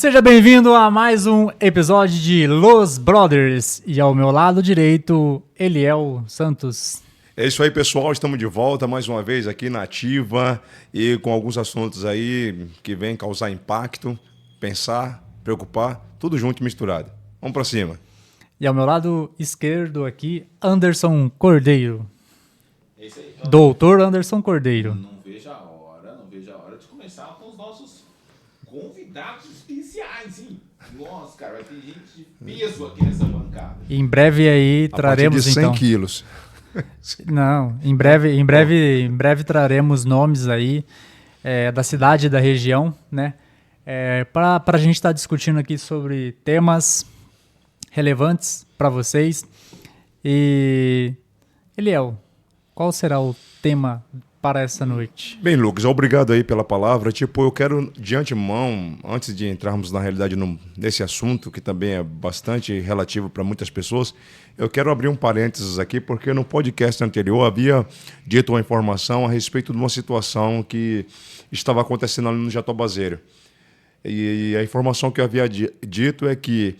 Seja bem-vindo a mais um episódio de Los Brothers. E ao meu lado direito, Eliel Santos. É isso aí, pessoal. Estamos de volta mais uma vez aqui na Ativa e com alguns assuntos aí que vêm causar impacto, pensar, preocupar, tudo junto e misturado. Vamos para cima. E ao meu lado esquerdo aqui, Anderson Cordeiro. É isso aí, então, Doutor Anderson Cordeiro. não vejo a hora de começar com os nossos convidados especiais, hein? Nossa, cara, vai ter gente de peso aqui nessa bancada. E em breve aí traremos a partir de 100 então. quilos. Não, em breve traremos nomes aí da cidade e da região, né? Para a gente estar discutindo aqui sobre temas relevantes para vocês. E Eliel, qual será o tema para essa noite? Bem, Lucas, obrigado aí pela palavra. Eu quero, de antemão, antes de entrarmos na realidade nesse assunto, que também é bastante relativo para muitas pessoas, eu quero abrir um parênteses aqui, porque no podcast anterior havia dito uma informação a respeito de uma situação que estava acontecendo ali no Jatobazeiro. E a informação que eu havia dito é que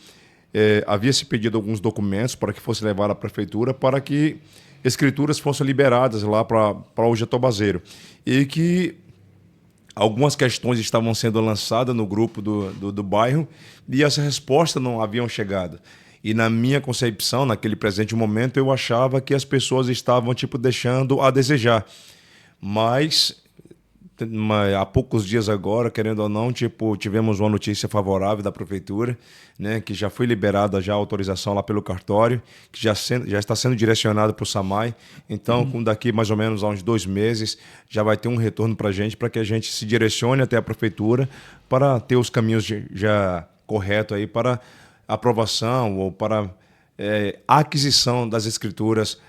havia se pedido alguns documentos para que fosse levado à prefeitura para que escrituras fossem liberadas lá para o Jatobazeiro. E que algumas questões estavam sendo lançadas no grupo do bairro e as respostas não haviam chegado. E na minha concepção, naquele presente momento, eu achava que as pessoas estavam deixando a desejar. Mas há poucos dias agora, querendo ou não, tivemos uma notícia favorável da prefeitura, né, que já foi liberada já a autorização lá pelo cartório, que já está sendo direcionado para o SAMAI. Então, daqui mais ou menos a uns 2 meses, já vai ter um retorno para a gente, para que a gente se direcione até a prefeitura para ter os caminhos já corretos aí para aprovação ou para aquisição das escrituras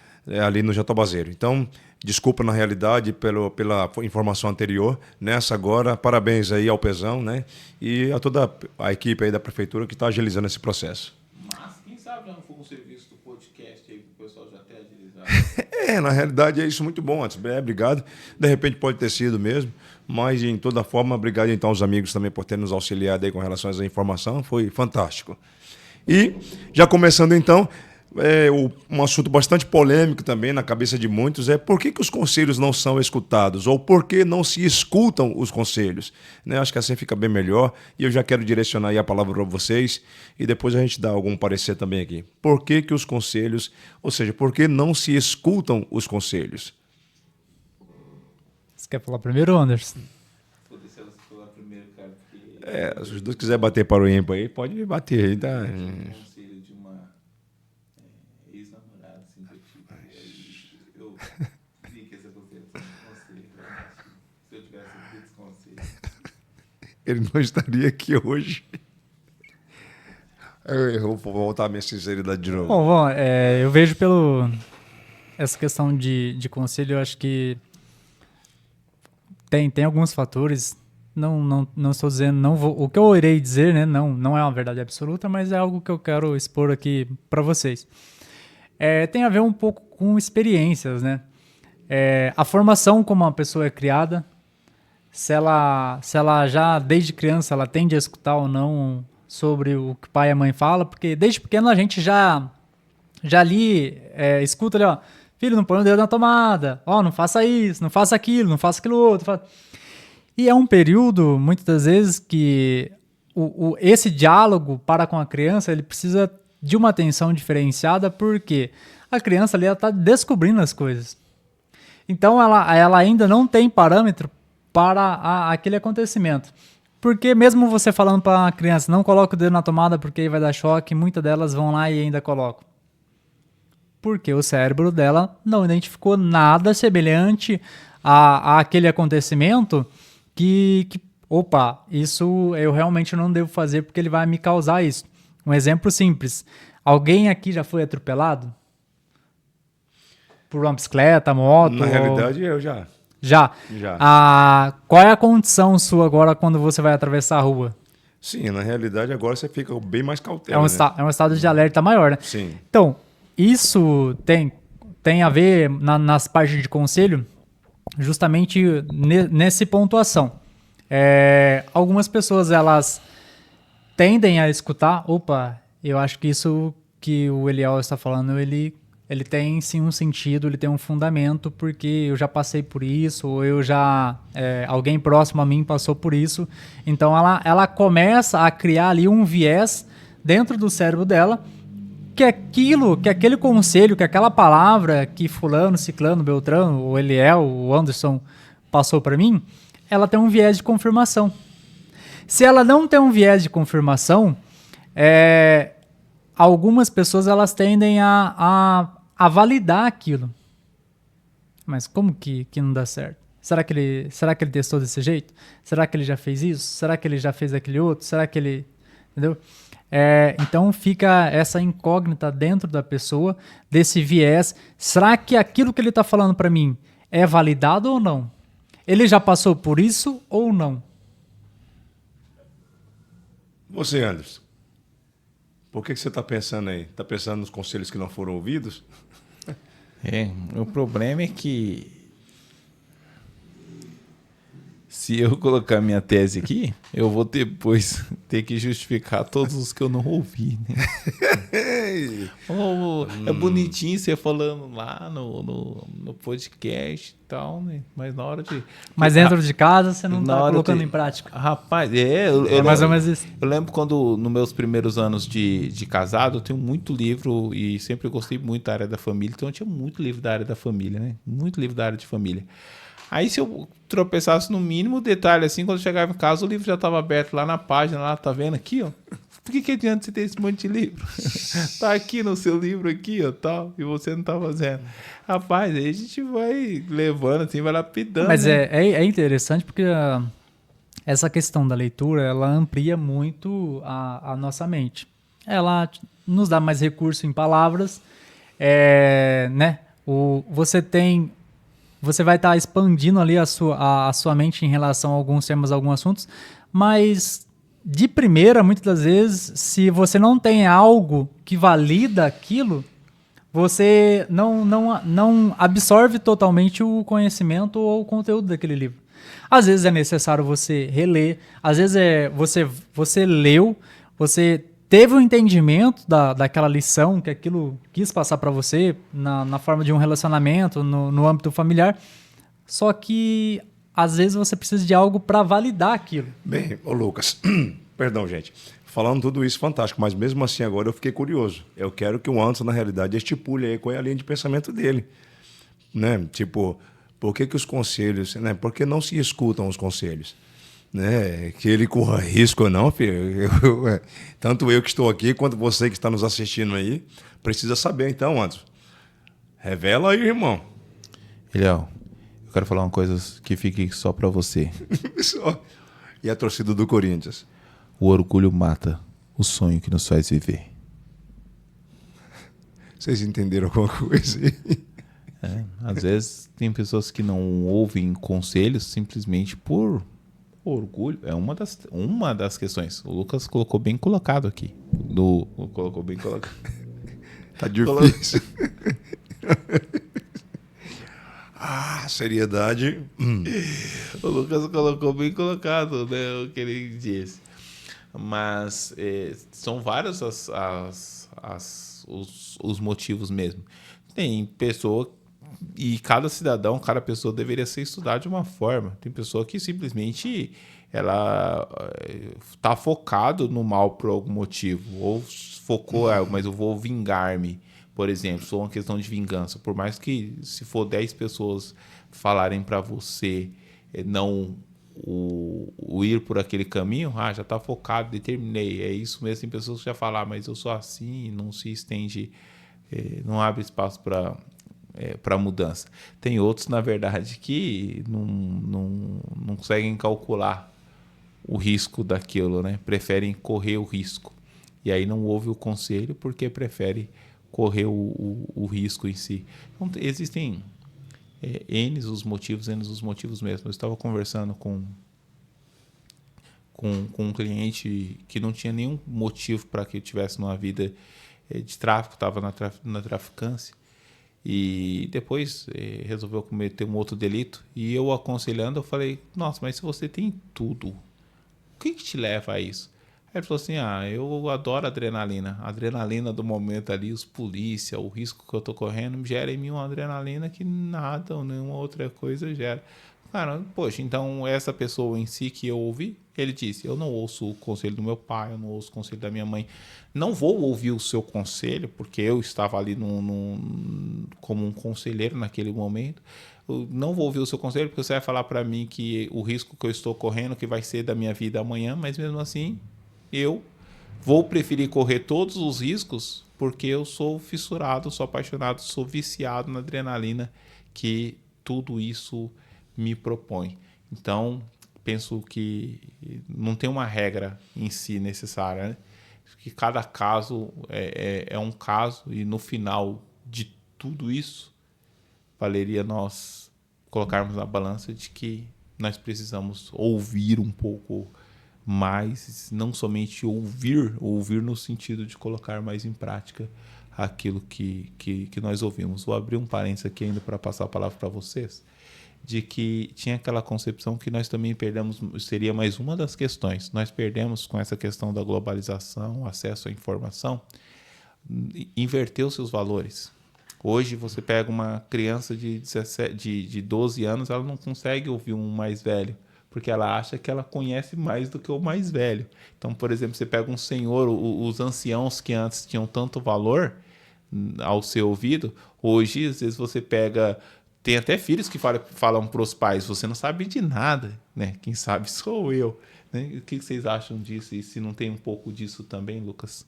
ali no Jatobazeiro. Então, desculpa na realidade pela informação anterior. Nessa agora, parabéns aí ao Pezão, né? E a toda a equipe aí da prefeitura que está agilizando esse processo. Mas quem sabe já não for um serviço do podcast aí para o pessoal já ter agilizado. Na realidade é isso, muito bom antes. Obrigado. De repente pode ter sido mesmo, mas em toda forma, obrigado então aos amigos também por terem nos auxiliado aí com relação a essa informação. Foi fantástico. E já começando então, um assunto bastante polêmico também na cabeça de muitos é por que os conselhos não são escutados ou por que não se escutam os conselhos, né? Acho que assim fica bem melhor e eu já quero direcionar aí a palavra para vocês e depois a gente dá algum parecer também aqui. Por que os conselhos, ou seja, por que não se escutam os conselhos? Você quer falar primeiro, Anderson? Vou deixar você falar primeiro, cara, porque Se os dois quiserem bater para o ímpar aí, pode bater aí, tá? conselho de uma ex-namorada, assim, que eu tive. Eu queria que essa conselho fosse um conselho. Se eu tivesse ouvido esse conselho. Ele não estaria aqui hoje. Eu vou voltar à minha sinceridade de novo. Bom, eu vejo essa questão de conselho, eu acho que tem alguns fatores. Não estou dizendo, o que eu irei dizer, né, não é uma verdade absoluta, mas é algo que eu quero expor aqui para vocês. Tem a ver um pouco com experiências, né? A formação como uma pessoa é criada, se ela já desde criança ela tende a escutar ou não sobre o que o pai e a mãe falam, porque desde pequeno a gente já ali escuta ali, ó, filho, não põe o dedo na tomada, ó, não faça isso, não faça aquilo outro. E é um período, muitas das vezes, que esse diálogo para com a criança, ele precisa de uma atenção diferenciada, porque a criança ali está descobrindo as coisas. Então, ela ainda não tem parâmetro para aquele acontecimento. Porque mesmo você falando para a criança, não coloque o dedo na tomada porque aí vai dar choque, muitas delas vão lá e ainda colocam. Porque o cérebro dela não identificou nada semelhante a aquele acontecimento que, opa, isso eu realmente não devo fazer porque ele vai me causar isso. Um exemplo simples. Alguém aqui já foi atropelado? Por uma bicicleta, moto? Na realidade, eu já. Já. Qual é a condição sua agora quando você vai atravessar a rua? Sim, na realidade agora você fica bem mais cautela. É um estado de alerta maior, né? Sim. Então, isso tem a ver nas partes de conselho justamente nesse pontuação. Algumas pessoas, elas tendem a escutar, opa, eu acho que isso que o Eliel está falando, ele tem sim um sentido, ele tem um fundamento, porque eu já passei por isso, ou alguém próximo a mim passou por isso. Então ela começa a criar ali um viés dentro do cérebro dela, que aquele conselho, que aquela palavra que fulano, ciclano, beltrano, o Eliel, o Anderson passou para mim, ela tem um viés de confirmação. Se ela não tem um viés de confirmação, algumas pessoas elas tendem a validar aquilo. Mas como que não dá certo? Será que ele testou desse jeito? Será que ele já fez isso? Será que ele já fez aquele outro? Será que ele... Entendeu? Então fica essa incógnita dentro da pessoa, desse viés. Será que aquilo que ele está falando para mim é validado ou não? Ele já passou por isso ou não? Você, Anderson, por que você está pensando aí? Está pensando nos conselhos que não foram ouvidos? O problema é que se eu colocar minha tese aqui, eu vou depois ter que justificar todos os que eu não ouvi, né? É bonitinho você falando lá no podcast e tal, né? Mas na hora de... Mas dentro de casa você não está colocando em prática. Rapaz, é mais ou menos isso. Eu lembro quando, nos meus primeiros anos de casado, eu tenho muito livro e sempre gostei muito da área da família, então eu tinha muito livro da área da família, né? Muito livro da área de família. Aí se eu tropeçasse no mínimo detalhe, assim, quando eu chegava em casa, o livro já estava aberto lá na página, lá, tá vendo aqui, ó? Por que adianta você ter esse monte de livro? Tá aqui no seu livro aqui, ó, tal, e você não tá fazendo. Rapaz, aí a gente vai levando, assim, vai lapidando. Mas né? é interessante porque essa questão da leitura, ela amplia muito a nossa mente. Ela nos dá mais recurso em palavras, né? Você vai estar expandindo ali a sua mente em relação a alguns temas, a alguns assuntos, mas de primeira, muitas das vezes, se você não tem algo que valida aquilo, você não absorve totalmente o conhecimento ou o conteúdo daquele livro. Às vezes é necessário você reler, às vezes você leu, você teve um entendimento daquela lição que aquilo quis passar para você na forma de um relacionamento, no âmbito familiar, só que às vezes você precisa de algo para validar aquilo. Bem, ô Lucas, perdão, gente. Falando tudo isso, fantástico, mas mesmo assim agora eu fiquei curioso. Eu quero que o Anderson, na realidade, estipule aí qual é a linha de pensamento dele. Né? Tipo, por que os conselhos, né? Por que não se escutam os conselhos? Né? Que ele corra risco ou não, filho. Tanto eu que estou aqui, quanto você que está nos assistindo aí, precisa saber então, Anderson. Revela aí, irmão. Eliel, eu quero falar uma coisa que fique só para você. E a torcida do Corinthians? O orgulho mata o sonho que nos faz viver. Vocês entenderam alguma coisa aí? Às vezes tem pessoas que não ouvem conselhos simplesmente por orgulho. É uma das questões. O Lucas colocou bem colocado aqui. Colocou bem colocado. Tá difícil. Seriedade. O Lucas colocou bem colocado, né, o que ele disse. Mas são vários os motivos mesmo. Tem pessoa, e cada cidadão, cada pessoa deveria ser estudada de uma forma. Tem pessoa que simplesmente ela está focado no mal por algum motivo, ou focou, mas eu vou vingar-me, por exemplo, sou uma questão de vingança. Por mais que se for 10 pessoas falarem para você não o ir por aquele caminho, já está focado, determinei, é isso mesmo. Tem pessoas que já falam, mas eu sou assim, não se estende, não abre espaço para mudança. Tem outros, na verdade, que não conseguem calcular o risco daquilo, né? Preferem correr o risco. E aí não ouve o conselho porque prefere correr o risco em si. Então, existem N os motivos mesmo. Eu estava conversando com um cliente que não tinha nenhum motivo para que eu tivesse numa vida de tráfico, estava na traficância, e depois resolveu cometer um outro delito, e eu aconselhando, eu falei, nossa, mas se você tem tudo, o que te leva a isso? Aí ele falou assim, eu adoro adrenalina. A adrenalina do momento ali, os polícia, o risco que eu tô correndo, gera em mim uma adrenalina que nada ou nenhuma outra coisa gera. Cara, poxa, então essa pessoa em si que eu ouvi, ele disse, eu não ouço o conselho do meu pai, eu não ouço o conselho da minha mãe. Não vou ouvir o seu conselho, porque eu estava ali como um conselheiro naquele momento. Eu não vou ouvir o seu conselho, porque você vai falar para mim que o risco que eu estou correndo, que vai ser da minha vida amanhã, mas mesmo assim, eu vou preferir correr todos os riscos, porque eu sou fissurado, sou apaixonado, sou viciado na adrenalina que tudo isso me propõe. Então, penso que não tem uma regra em si necessária, né? Que cada caso é um caso e no final de tudo isso valeria nós colocarmos na balança de que nós precisamos ouvir um pouco mais, não somente ouvir no sentido de colocar mais em prática aquilo que nós ouvimos. Vou abrir um parênteses aqui ainda para passar a palavra para vocês, de que tinha aquela concepção que nós também perdemos, seria mais uma das questões, nós perdemos com essa questão da globalização, acesso à informação, inverteu seus valores. Hoje você pega uma criança de 12 anos, ela não consegue ouvir um mais velho, porque ela acha que ela conhece mais do que o mais velho. Então, por exemplo, você pega um senhor, os anciãos que antes tinham tanto valor ao ser ouvido, hoje, às vezes, você pega... Tem até filhos que falam para os pais, você não sabe de nada, né? Quem sabe sou eu. Né? O que vocês acham disso? E se não tem um pouco disso também, Lucas?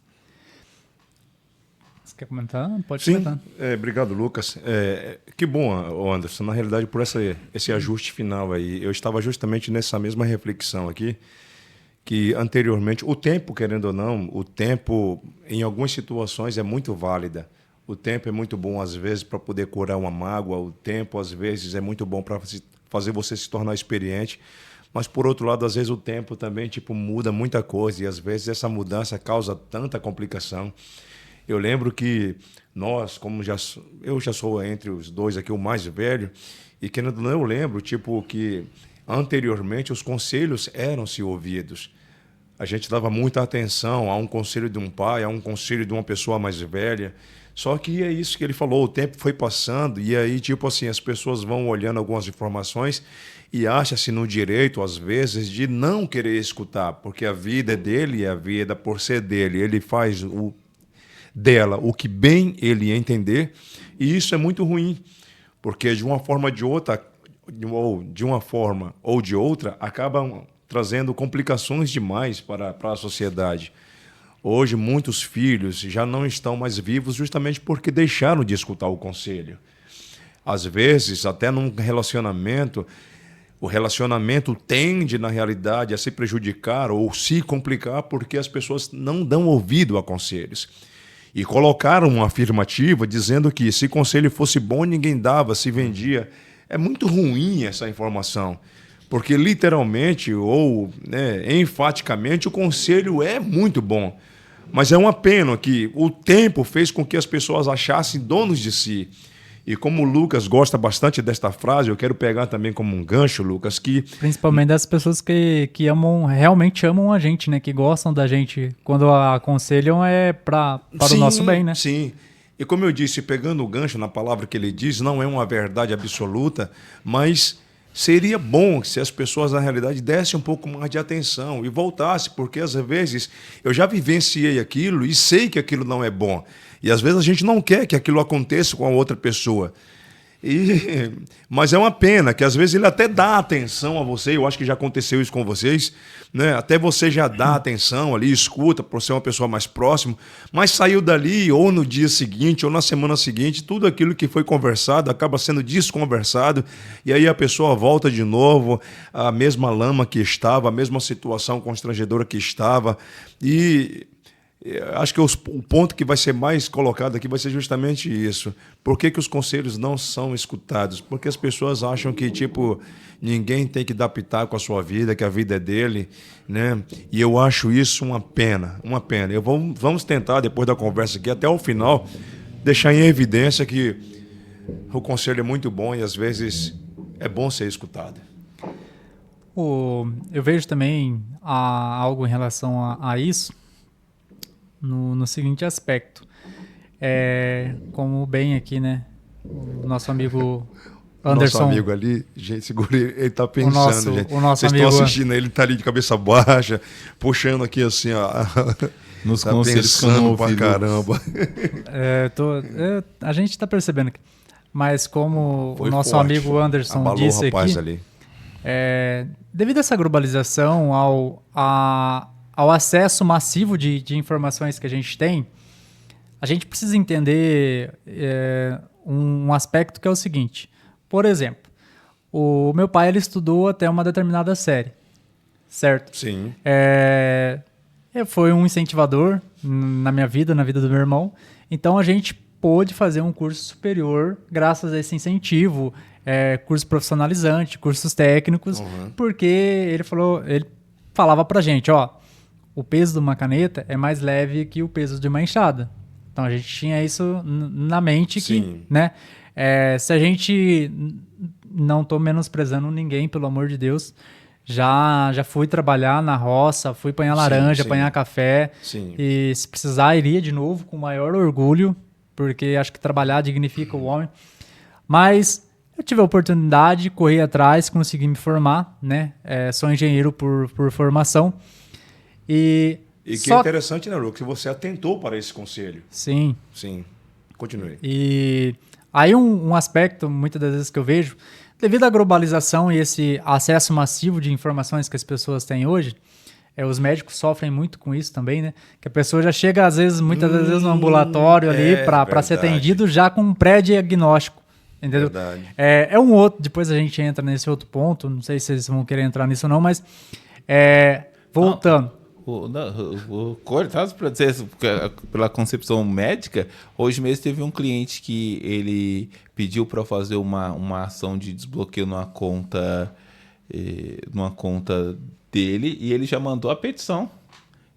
Você quer comentar? Pode Sim, comentar. Obrigado, Lucas. Que bom, Anderson, na realidade, por esse ajuste final aí. Eu estava justamente nessa mesma reflexão aqui, que anteriormente, o tempo, querendo ou não, o tempo, em algumas situações, é muito válida. O tempo é muito bom, às vezes, para poder curar uma mágoa. O tempo, às vezes, é muito bom para fazer você se tornar experiente. Mas, por outro lado, às vezes, o tempo também muda muita coisa. E, às vezes, essa mudança causa tanta complicação. Eu lembro que nós, eu já sou entre os dois aqui o mais velho, e querendo ou não, eu lembro que anteriormente os conselhos eram-se ouvidos. A gente dava muita atenção a um conselho de um pai, a um conselho de uma pessoa mais velha. Só que é isso que ele falou, o tempo foi passando e aí, as pessoas vão olhando algumas informações e acha-se no direito, às vezes, de não querer escutar, porque a vida é dele e a vida por ser dele. Ele faz dela o que bem ele entender, e isso é muito ruim, porque de uma forma ou de outra, acabam trazendo complicações demais para a sociedade. Hoje, muitos filhos já não estão mais vivos justamente porque deixaram de escutar o conselho. Às vezes, até num relacionamento, o relacionamento tende, na realidade, a se prejudicar ou se complicar porque as pessoas não dão ouvido a conselhos. E colocaram uma afirmativa dizendo que se conselho fosse bom, ninguém dava, se vendia. É muito ruim essa informação, porque literalmente ou enfaticamente o conselho é muito bom. Mas é uma pena que o tempo fez com que as pessoas achassem donos de si. E como o Lucas gosta bastante desta frase, eu quero pegar também como um gancho, Lucas, que... Principalmente das pessoas que realmente amam a gente, né? Que gostam da gente. Quando aconselham é para o nosso bem, né? Sim. E como eu disse, pegando o gancho na palavra que ele diz, não é uma verdade absoluta, mas seria bom se as pessoas, na realidade, dessem um pouco mais de atenção e voltassem, porque às vezes eu já vivenciei aquilo e sei que aquilo não é bom. E às vezes a gente não quer que aquilo aconteça com a outra pessoa. Mas é uma pena que às vezes ele até dá atenção a você, eu acho que já aconteceu isso com vocês, né? Até você já dá atenção ali, escuta por ser uma pessoa mais próxima, mas saiu dali ou no dia seguinte ou na semana seguinte, tudo aquilo que foi conversado acaba sendo desconversado e aí a pessoa volta de novo à mesma lama que estava, a mesma situação constrangedora que estava. E acho que o ponto que vai ser mais colocado aqui vai ser justamente isso. Por que os conselhos não são escutados? Porque as pessoas acham que, ninguém tem que dar pitaco à sua vida, que a vida é dele, né? E eu acho isso uma pena, uma pena. Vamos tentar, depois da conversa aqui, até o final, deixar em evidência que o conselho é muito bom e, às vezes, é bom ser escutado. Eu vejo também algo em relação a isso no seguinte aspecto. Como bem aqui, né? O nosso amigo Anderson. Nosso amigo ali, gente, segura ele tá pensando, gente. O nosso Vocês amigo, estão assistindo ele, tá ali de cabeça baixa, puxando aqui assim, ó. Nos Tá conselhos que eu pensando não pra ouvi, caramba. a gente tá percebendo aqui. Mas como Foi o nosso forte, amigo Anderson abalou disse o rapaz aqui, ali. devido a essa globalização, ao acesso massivo de informações que a gente tem, a gente precisa entender um aspecto que é o seguinte. Por exemplo, o meu pai ele estudou até uma determinada série, certo? Sim. Foi um incentivador na minha vida, na vida do meu irmão. Então a gente pôde fazer um curso superior graças a esse incentivo, curso profissionalizante, cursos técnicos, porque ele falava pra gente, ó, o peso de uma caneta é mais leve que o peso de uma enxada. Então a gente tinha isso na mente que, Sim. né? Se a gente não tô menosprezando ninguém, pelo amor de Deus, já fui trabalhar na roça, fui apanhar laranja, sim. apanhar café. Sim. E se precisar, iria de novo com o maior orgulho, porque acho que trabalhar dignifica o homem. Mas eu tive a oportunidade, corri atrás, consegui me formar, né? Sou engenheiro por formação. E que é interessante, né, Lucas, que você atentou para esse conselho. Sim. Sim. Continue. E aí um aspecto, muitas das vezes que eu vejo, devido à globalização e esse acesso massivo de informações que as pessoas têm hoje, os médicos sofrem muito com isso também, né? Que a pessoa já chega, muitas das vezes, no ambulatório ali para ser atendido já com um pré-diagnóstico, entendeu? Verdade. Um outro, depois a gente entra nesse outro ponto, não sei se vocês vão querer entrar nisso ou não, mas voltando. Cortado para dizer isso, pela concepção médica, hoje mesmo teve um cliente que ele pediu para fazer uma ação de desbloqueio numa conta dele e ele já mandou a petição.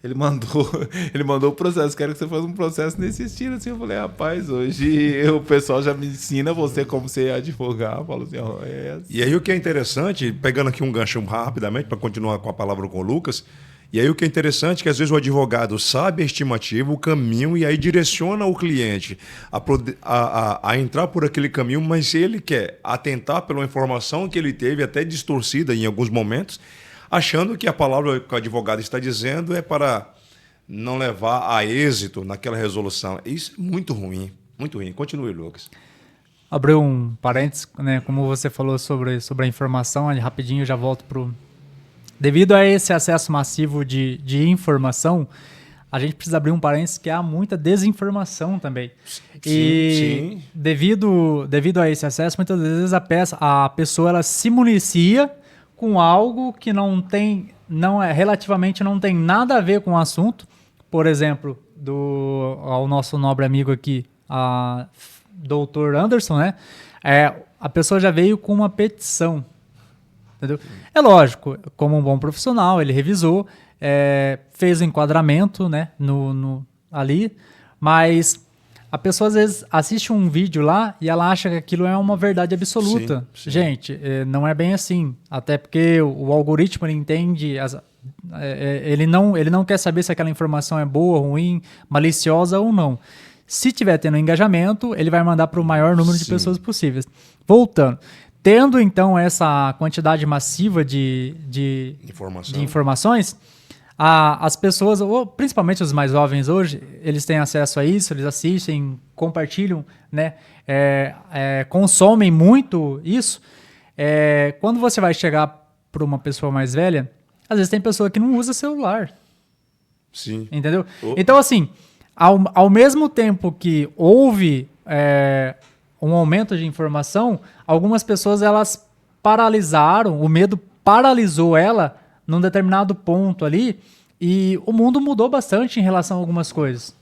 Ele mandou o processo. Quero que você faça um processo nesse estilo. Assim, eu falei, rapaz, hoje o pessoal já me ensina você como você advogar. Eu falo assim, E aí o que é interessante, pegando aqui um gancho rapidamente para continuar com a palavra com o Lucas, e aí o que é interessante é que às vezes o advogado sabe a estimativa, o caminho, e aí direciona o cliente a entrar por aquele caminho, mas ele quer atentar pela informação que ele teve, até distorcida em alguns momentos, achando que a palavra que o advogado está dizendo é para não levar a êxito naquela resolução. Isso é muito ruim, muito ruim. Continue, Lucas. Abriu um parênteses, né? Como você falou sobre a informação, rapidinho eu já volto pro... Devido a esse acesso massivo de informação, a gente precisa abrir um parênteses que há muita desinformação também. Sim. Devido a esse acesso, muitas vezes a pessoa ela se municia com algo que relativamente não tem nada a ver com o assunto. Por exemplo, ao nosso nobre amigo aqui, Dr. Anderson, né? A pessoa já veio com uma petição. Entendeu? É lógico, como um bom profissional, ele revisou, fez o enquadramento, né, ali, mas a pessoa às vezes assiste um vídeo lá e ela acha que aquilo é uma verdade absoluta. Sim. Gente, não é bem assim, até porque o algoritmo ele entende, ele não quer saber se aquela informação é boa, ruim, maliciosa ou não. Se tiver tendo engajamento, ele vai mandar para o maior número de pessoas possíveis. Voltando. Tendo, então, essa quantidade massiva de informações, as pessoas, ou principalmente os mais jovens hoje, eles têm acesso a isso, eles assistem, compartilham, né? Consomem muito isso. Quando você vai chegar para uma pessoa mais velha, às vezes tem pessoa que não usa celular. Sim. Entendeu? Então, assim, ao mesmo tempo que houve... um aumento de informação, algumas pessoas elas paralisaram, o medo paralisou ela num determinado ponto ali e o mundo mudou bastante em relação a algumas coisas.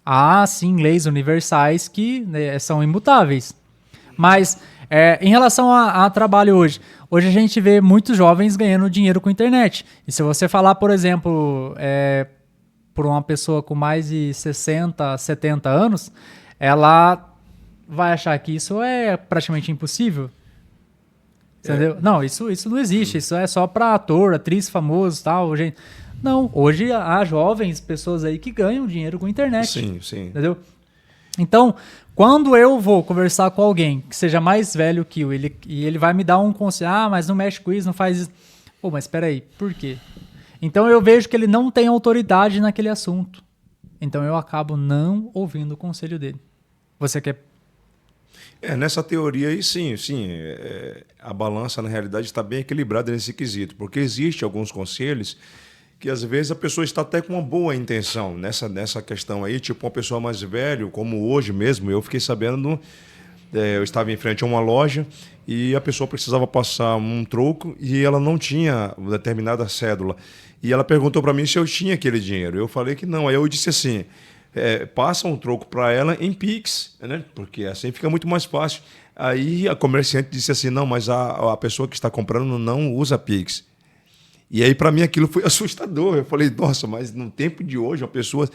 Há sim leis universais que, né, são imutáveis, mas em relação a trabalho hoje a gente vê muitos jovens ganhando dinheiro com a internet. E se você falar, por exemplo, por uma pessoa com mais de 60, 70 anos, ela vai achar que isso é praticamente impossível. Entendeu? Não, isso não existe. Isso é só pra ator, atriz famoso, tal, gente. Não, hoje há jovens, pessoas aí que ganham dinheiro com internet. Sim. Entendeu? Então, quando eu vou conversar com alguém que seja mais velho que eu, e ele vai me dar um conselho, mas não mexe com isso, não faz isso. Pô, mas espera aí, por quê? Então eu vejo que ele não tem autoridade naquele assunto. Então eu acabo não ouvindo o conselho dele. Você quer... Nessa teoria aí, sim. A balança, na realidade, está bem equilibrada nesse quesito, porque existe alguns conselhos que, às vezes, a pessoa está até com uma boa intenção nessa questão aí, tipo uma pessoa mais velha, como hoje mesmo, eu fiquei sabendo, eu estava em frente a uma loja e a pessoa precisava passar um troco e ela não tinha determinada cédula. E ela perguntou para mim se eu tinha aquele dinheiro. Eu falei que não. Aí eu disse assim, passa um troco para ela em Pix, né? Porque assim fica muito mais fácil. Aí a comerciante disse assim, não, mas a pessoa que está comprando não usa Pix. E aí para mim aquilo foi assustador. Eu falei, nossa, mas no tempo de hoje a pessoa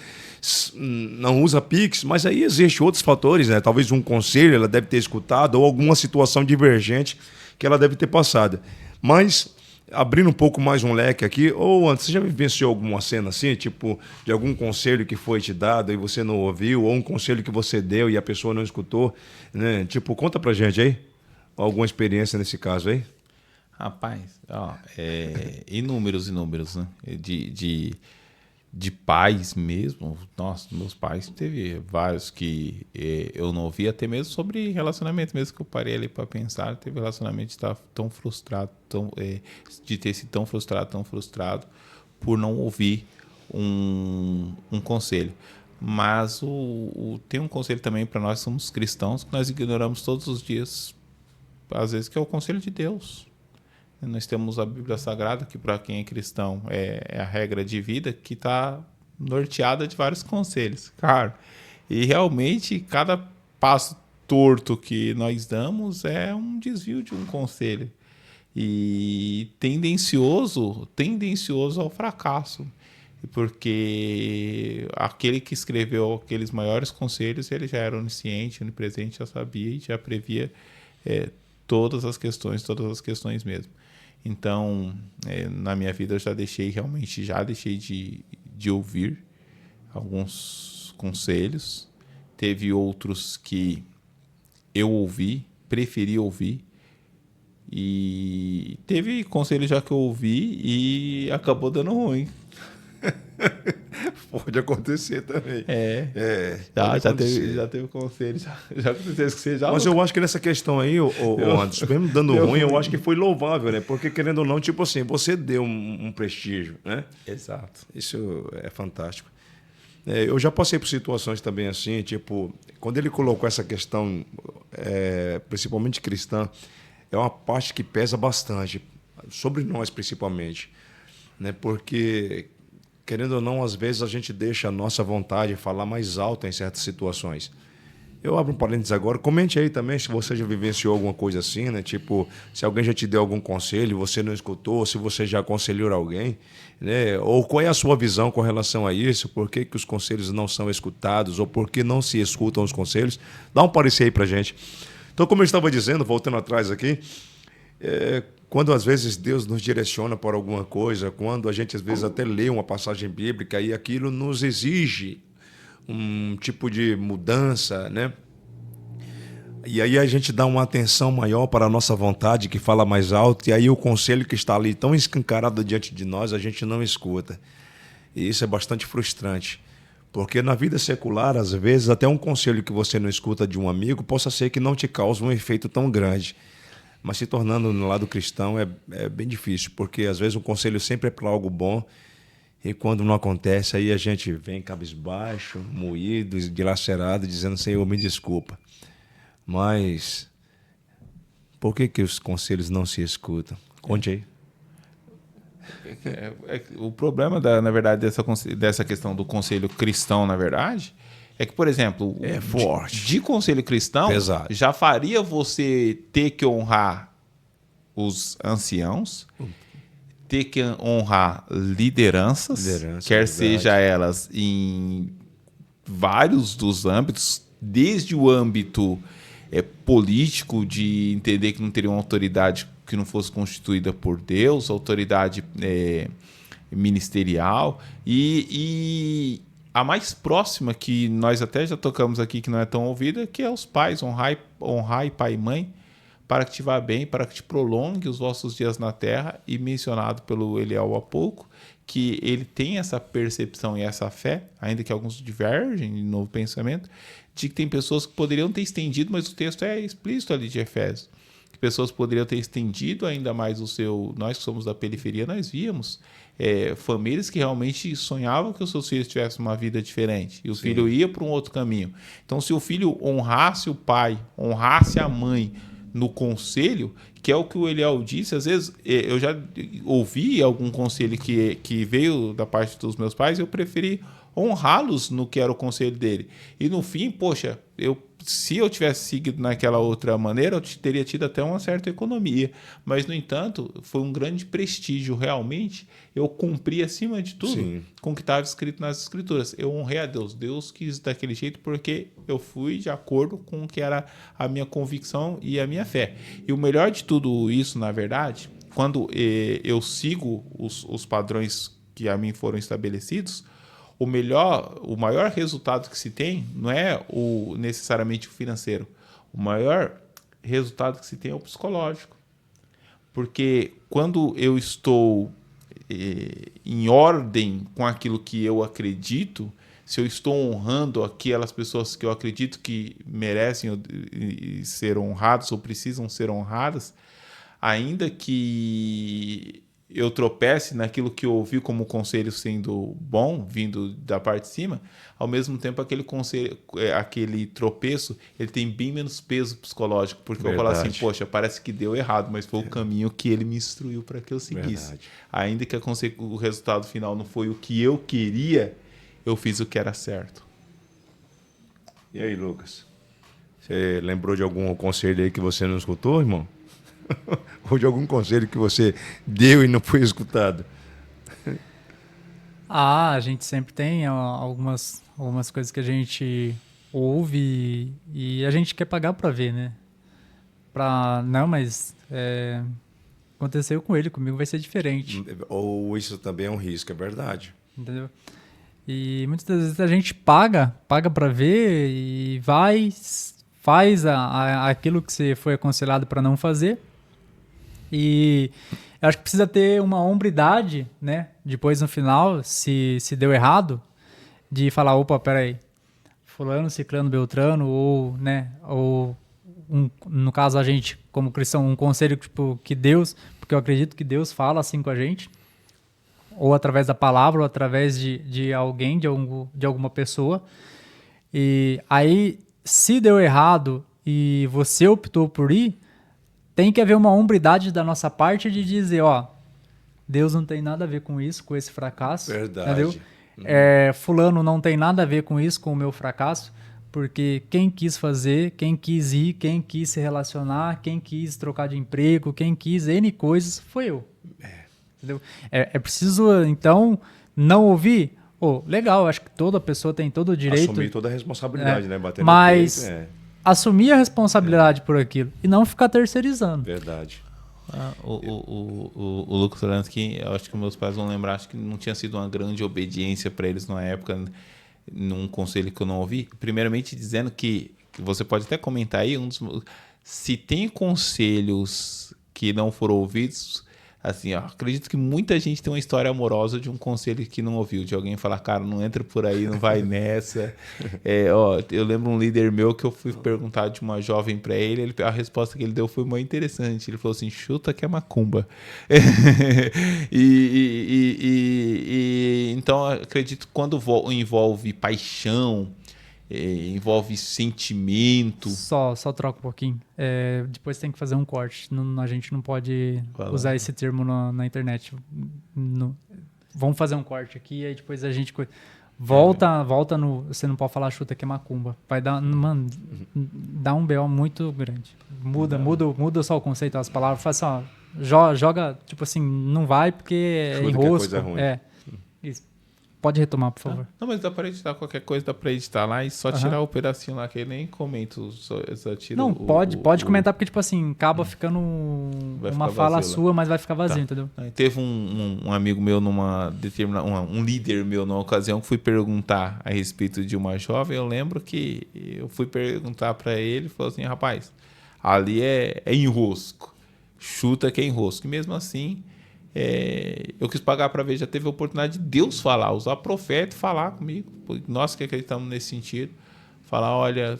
não usa Pix, mas aí existem outros fatores, né? Talvez um conselho ela deve ter escutado ou alguma situação divergente que ela deve ter passado. Mas abrindo um pouco mais um leque aqui, ou antes, você já vivenciou alguma cena assim, tipo, de algum conselho que foi te dado e você não ouviu, ou um conselho que você deu e a pessoa não escutou, né? Tipo, conta pra gente aí, alguma experiência nesse caso aí? Rapaz, inúmeros, né? De pais mesmo. Nossa, meus pais teve vários que eu não ouvi, até mesmo sobre relacionamento, mesmo que eu parei ali para pensar, teve relacionamento de estar tão frustrado, de ter sido tão frustrado por não ouvir um conselho. Mas tem um conselho também para nós, somos cristãos, que nós ignoramos todos os dias, às vezes, que é o conselho de Deus. Nós temos a Bíblia Sagrada, que para quem é cristão é a regra de vida, que está norteada de vários conselhos. Claro, e realmente cada passo torto que nós damos é um desvio de um conselho. E tendencioso ao fracasso. Porque aquele que escreveu aqueles maiores conselhos, ele já era onisciente, onipresente, já sabia e já previa todas as questões mesmo. Então, na minha vida eu já deixei de ouvir alguns conselhos. Teve outros que eu ouvi, preferi ouvir. E teve conselho já que eu ouvi e acabou dando ruim. Pode acontecer também. Já teve conselho, já aconteceu isso que você já... Mas eu acho que nessa questão aí, Anderson, mesmo dando ruim, eu acho que foi louvável, né? Porque, querendo ou não, tipo assim, você deu um prestígio, né? Exato. Isso é fantástico. Eu já passei por situações também assim, tipo, quando ele colocou essa questão, principalmente cristã, é uma parte que pesa bastante, sobre nós principalmente, né? Porque, querendo ou não, às vezes a gente deixa a nossa vontade falar mais alta em certas situações. Eu abro um parênteses agora, comente aí também se você já vivenciou alguma coisa assim, né? Tipo, se alguém já te deu algum conselho, você não escutou, se você já aconselhou alguém, né? Ou qual é a sua visão com relação a isso, por que os conselhos não são escutados, ou por que não se escutam os conselhos. Dá um parecer aí pra gente. Então, como eu estava dizendo, voltando atrás aqui, quando às vezes Deus nos direciona para alguma coisa, quando a gente às vezes até lê uma passagem bíblica e aquilo nos exige um tipo de mudança, né? E aí a gente dá uma atenção maior para a nossa vontade, que fala mais alto, e aí o conselho que está ali tão escancarado diante de nós, a gente não escuta. E isso é bastante frustrante. Porque na vida secular, às vezes, até um conselho que você não escuta de um amigo possa ser que não te cause um efeito tão grande. Mas se tornando no lado cristão é bem difícil, porque às vezes o conselho sempre é para algo bom, e quando não acontece, aí a gente vem cabisbaixo, moído, dilacerado, dizendo, Senhor, me desculpa. Mas por que os conselhos não se escutam? Conte aí. O problema, na verdade, dessa questão do conselho cristão, na verdade, é que, por exemplo, de conselho cristão, Pesado. Já faria você ter que honrar os anciãos, ter que honrar lideranças, quer verdade. seja elas em vários dos âmbitos, desde o âmbito político, de entender que não teria uma autoridade que não fosse constituída por Deus, autoridade ministerial, e a mais próxima que nós até já tocamos aqui, que não é tão ouvida, que é os pais, honrai pai e mãe, para que te vá bem, para que te prolongue os vossos dias na terra, e mencionado pelo Eliel há pouco, que ele tem essa percepção e essa fé, ainda que alguns divergem no pensamento, de que tem pessoas que poderiam ter estendido, mas o texto é explícito ali de Efésios, que pessoas poderiam ter estendido ainda mais o seu... Nós que somos da periferia, nós víamos famílias que realmente sonhavam que os seus filhos tivessem uma vida diferente, e o filho ia para um outro caminho. Então, se o filho honrasse o pai, honrasse a mãe no conselho, que é o que o Eliel disse, às vezes eu já ouvi algum conselho que veio da parte dos meus pais, eu preferi honrá-los no que era o conselho dele. E no fim, poxa, se eu tivesse seguido naquela outra maneira, eu teria tido até uma certa economia. Mas, no entanto, foi um grande prestígio realmente. Eu cumpri, acima de tudo, com o que estava escrito nas Escrituras. Eu honrei a Deus. Deus quis daquele jeito porque eu fui de acordo com o que era a minha convicção e a minha fé. E o melhor de tudo isso, na verdade, quando eu sigo os padrões que a mim foram estabelecidos, o maior resultado que se tem não é necessariamente o financeiro. O maior resultado que se tem é o psicológico. Porque quando eu estou em ordem com aquilo que eu acredito, se eu estou honrando aquelas pessoas que eu acredito que merecem ser honradas ou precisam ser honradas, ainda que eu tropece naquilo que eu ouvi como conselho sendo bom, vindo da parte de cima, ao mesmo tempo aquele tropeço, ele tem bem menos peso psicológico, porque eu falo assim, poxa, parece que deu errado, mas foi o caminho que ele me instruiu para que eu seguisse. Verdade. Ainda que o resultado final não foi o que eu queria, eu fiz o que era certo. E aí, Lucas? Você lembrou de algum conselho aí que você não escutou, irmão? Ou de algum conselho que você deu e não foi escutado? A gente sempre tem algumas coisas que a gente ouve e a gente quer pagar para ver, né? Não, mas aconteceu com ele, comigo vai ser diferente. Ou isso também é um risco, é verdade. Entendeu? E muitas vezes a gente paga para ver e faz aquilo que você foi aconselhado para não fazer. E eu acho que precisa ter uma hombridade, né? Depois, no final, se deu errado, de falar, opa, peraí, fulano, ciclano, beltrano, ou, né, no caso a gente, como cristão, um conselho tipo, que Deus, porque eu acredito que Deus fala assim com a gente, ou através da palavra, ou através de alguém, de alguma pessoa. E aí, se deu errado e você optou por ir, tem que haver uma hombridade da nossa parte de dizer, ó, Deus não tem nada a ver com isso, com esse fracasso. Verdade. Entendeu? Fulano não tem nada a ver com isso, com o meu fracasso, porque quem quis fazer, quem quis ir, quem quis se relacionar, quem quis trocar de emprego, quem quis N coisas, foi eu. Entendeu? É preciso, então, não ouvir. Legal, acho que toda pessoa tem todo o direito. Assumir toda a responsabilidade, né? Bater mas no peito, assumir a responsabilidade por aquilo e não ficar terceirizando. Verdade. O Lucas Lansky, eu acho que meus pais vão lembrar, acho que não tinha sido uma grande obediência para eles na época, num conselho que eu não ouvi. Primeiramente dizendo que você pode até comentar aí, se tem conselhos que não foram ouvidos, assim, acredito que muita gente tem uma história amorosa de um conselho que não ouviu, de alguém falar, cara, não entra por aí, não vai nessa. Eu lembro um líder meu que eu fui perguntar de uma jovem para ele, a resposta que ele deu foi muito interessante. Ele falou assim, chuta que é macumba. Então, acredito que quando envolve paixão, envolve sentimento. Só troca um pouquinho. Depois tem que fazer um corte. A gente não pode usar esse termo na internet. Vamos fazer um corte aqui e aí depois a gente volta no. Você não pode falar chuta que é macumba. Vai dar. Mano, dá um BO muito grande. Muda só o conceito, as palavras. Faz assim, ó, joga, tipo assim, não vai porque é enrosco. Coisa ruim. Isso. Pode retomar, por favor. Não, mas dá pra editar qualquer coisa, dá pra editar lá e só tirar o pedacinho lá, que eu nem comento, só tira Não, pode comentar, porque, tipo assim, acaba ficando Vai uma ficar fala vazio lá. sua, mas vai ficar vazio, Tá. entendeu? Aí teve um amigo meu numa determinada, um líder meu numa ocasião que fui perguntar a respeito de uma jovem. Eu lembro que eu fui perguntar pra ele, falou assim, rapaz, ali é enrosco, chuta que é enrosco. E mesmo assim, eu quis pagar pra ver, já teve a oportunidade de Deus falar, usar profeta e falar comigo, nós que acreditamos nesse sentido, falar, olha,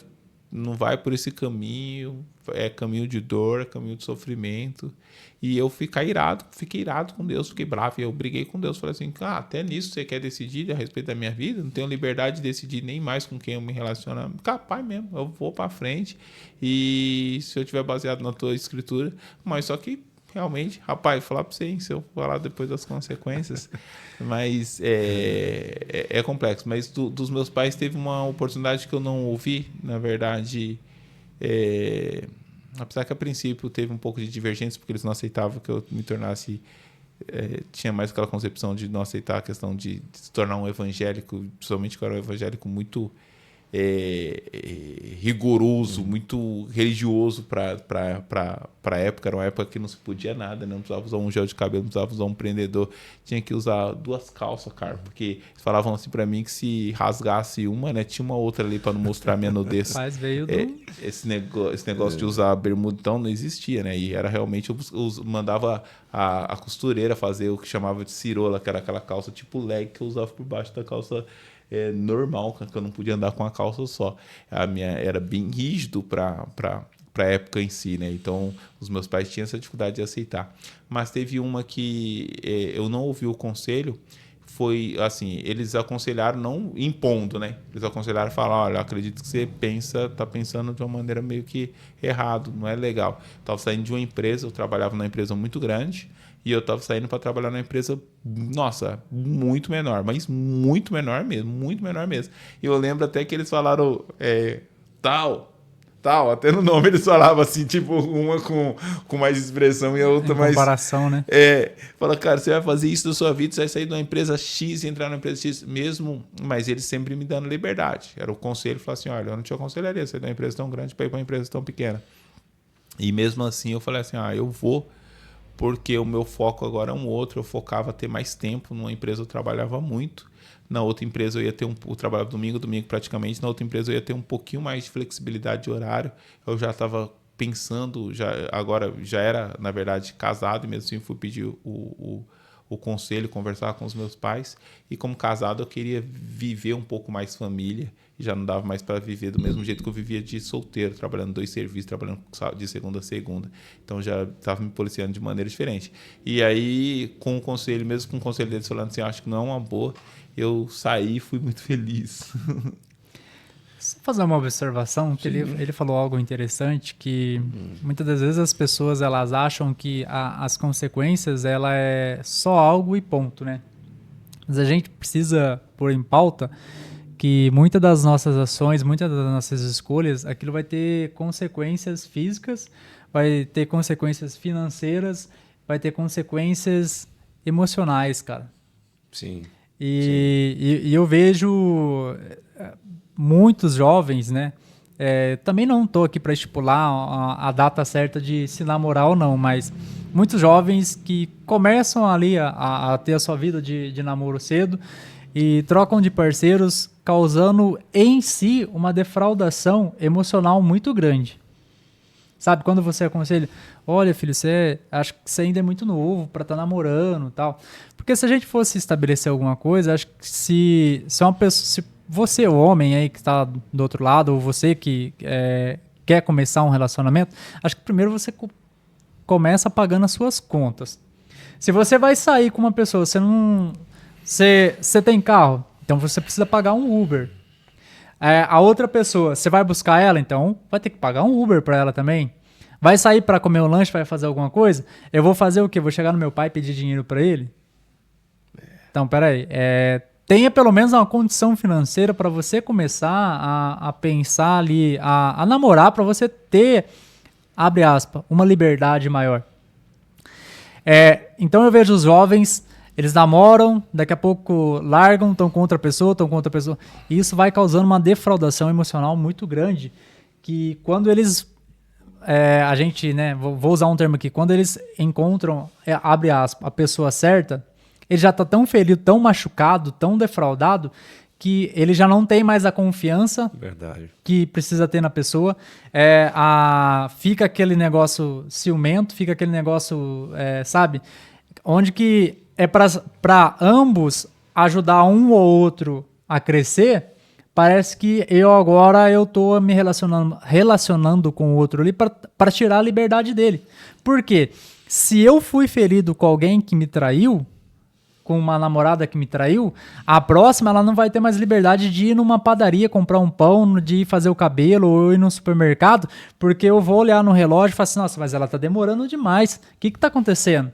não vai por esse caminho, é caminho de dor, é caminho de sofrimento. E eu fiquei irado com Deus, fiquei bravo. E eu briguei com Deus, falei assim, até nisso você quer decidir a respeito da minha vida? Não tenho liberdade de decidir nem mais com quem eu me relaciono. Capaz mesmo, eu vou pra frente. E se eu tiver baseado na tua escritura, mas só que realmente, rapaz, vou falar pra você, hein, se eu falar depois das consequências, mas é complexo. Mas dos meus pais teve uma oportunidade que eu não ouvi, na verdade, apesar que a princípio teve um pouco de divergência, porque eles não aceitavam que eu me tornasse, tinha mais aquela concepção de não aceitar a questão de se tornar um evangélico, principalmente que eu era um evangélico muito rigoroso, muito religioso para a época. Era uma época que não se podia nada, né? Não precisava usar um gel de cabelo, não precisava usar um prendedor, tinha que usar 2 calças, cara, porque eles falavam assim para mim que se rasgasse uma, né, tinha uma outra ali para não mostrar minha nudez. Mas veio do... Esse negócio de usar bermuda então não existia, né? E era realmente, eu mandava a costureira fazer o que chamava de cirola, que era aquela calça tipo leg que eu usava por baixo da calça normal, que eu não podia andar com a calça só. A minha era bem rígido para a época em si, né? Então, os meus pais tinham essa dificuldade de aceitar. Mas teve uma que eu não ouvi o conselho, foi assim, eles aconselharam não impondo, né? Eles aconselharam falar, olha, acredito que você tá pensando de uma maneira meio que errado, não é legal. Estava saindo de uma empresa, eu trabalhava numa empresa muito grande, e eu estava saindo para trabalhar numa empresa, nossa, muito menor, mas muito menor mesmo. E eu lembro até que eles falaram tal, até no nome eles falavam assim, tipo, uma com mais expressão e a outra mais... comparação, né? Fala, cara, você vai fazer isso da sua vida, você vai sair de uma empresa X e entrar numa empresa X mesmo, mas eles sempre me dando liberdade. Era o conselho, falar assim, olha, eu não te aconselharia sair de uma empresa tão grande para ir para uma empresa tão pequena. E mesmo assim eu falei assim, eu vou, porque o meu foco agora é um outro. Eu focava ter mais tempo. Numa empresa eu trabalhava muito, na outra empresa eu ia ter eu trabalhava domingo praticamente, na outra empresa eu ia ter um pouquinho mais de flexibilidade de horário. Eu já estava pensando, agora já era, na verdade, casado, e mesmo assim fui pedir o conselho, conversar com os meus pais, e como casado eu queria viver um pouco mais família, e já não dava mais para viver do mesmo jeito que eu vivia de solteiro, trabalhando 2 serviços, trabalhando de segunda a segunda. Então já estava me policiando de maneira diferente. E aí, com o conselho, mesmo com o conselho deles falando assim, acho que não é uma boa, eu saí e fui muito feliz. Só fazer uma observação, que ele falou algo interessante, que muitas das vezes as pessoas elas acham que as consequências ela é só algo e ponto, né? Mas a gente precisa pôr em pauta que muitas das nossas ações, muitas das nossas escolhas, aquilo vai ter consequências físicas, vai ter consequências financeiras, vai ter consequências emocionais, cara. Sim. E eu vejo muitos jovens, né? Também não estou aqui para estipular a data certa de se namorar ou não, mas muitos jovens que começam ali a ter a sua vida de namoro cedo e trocam de parceiros, causando em si uma defraudação emocional muito grande. Sabe, quando você aconselha, olha filho, acho que você ainda é muito novo para estar namorando e tal. Porque se a gente fosse estabelecer alguma coisa, acho que se uma pessoa, se você, o homem aí que está do outro lado, ou você que quer começar um relacionamento, acho que primeiro você começa pagando as suas contas. Se você vai sair com uma pessoa, você tem carro, então você precisa pagar um Uber. A outra pessoa, você vai buscar ela, então vai ter que pagar um Uber para ela também. Vai sair para comer um lanche, vai fazer alguma coisa? Eu vou fazer o quê? Vou chegar no meu pai e pedir dinheiro para ele? Então, peraí. Tenha pelo menos uma condição financeira para você começar a pensar ali, a namorar, para você ter, abre aspas, uma liberdade maior. Então eu vejo os jovens Eles namoram, daqui a pouco largam, estão com outra pessoa, estão com outra pessoa. E isso vai causando uma defraudação emocional muito grande, que quando eles... a gente, né, vou usar um termo aqui, quando eles encontram, abre aspas, a pessoa certa, ele já tá tão ferido, tão machucado, tão defraudado, que ele já não tem mais a confiança Verdade. que precisa ter na pessoa. Fica aquele negócio ciumento, fica aquele negócio, sabe? Onde que é para ambos ajudar um ou outro a crescer, parece que eu tô me relacionando com o outro ali para tirar a liberdade dele. Por quê? Se eu fui ferido com alguém que me traiu, com uma namorada que me traiu, a próxima ela não vai ter mais liberdade de ir numa padaria comprar um pão, de ir fazer o cabelo ou ir no supermercado, porque eu vou olhar no relógio e falar assim, nossa, mas ela tá demorando demais. O que tá acontecendo?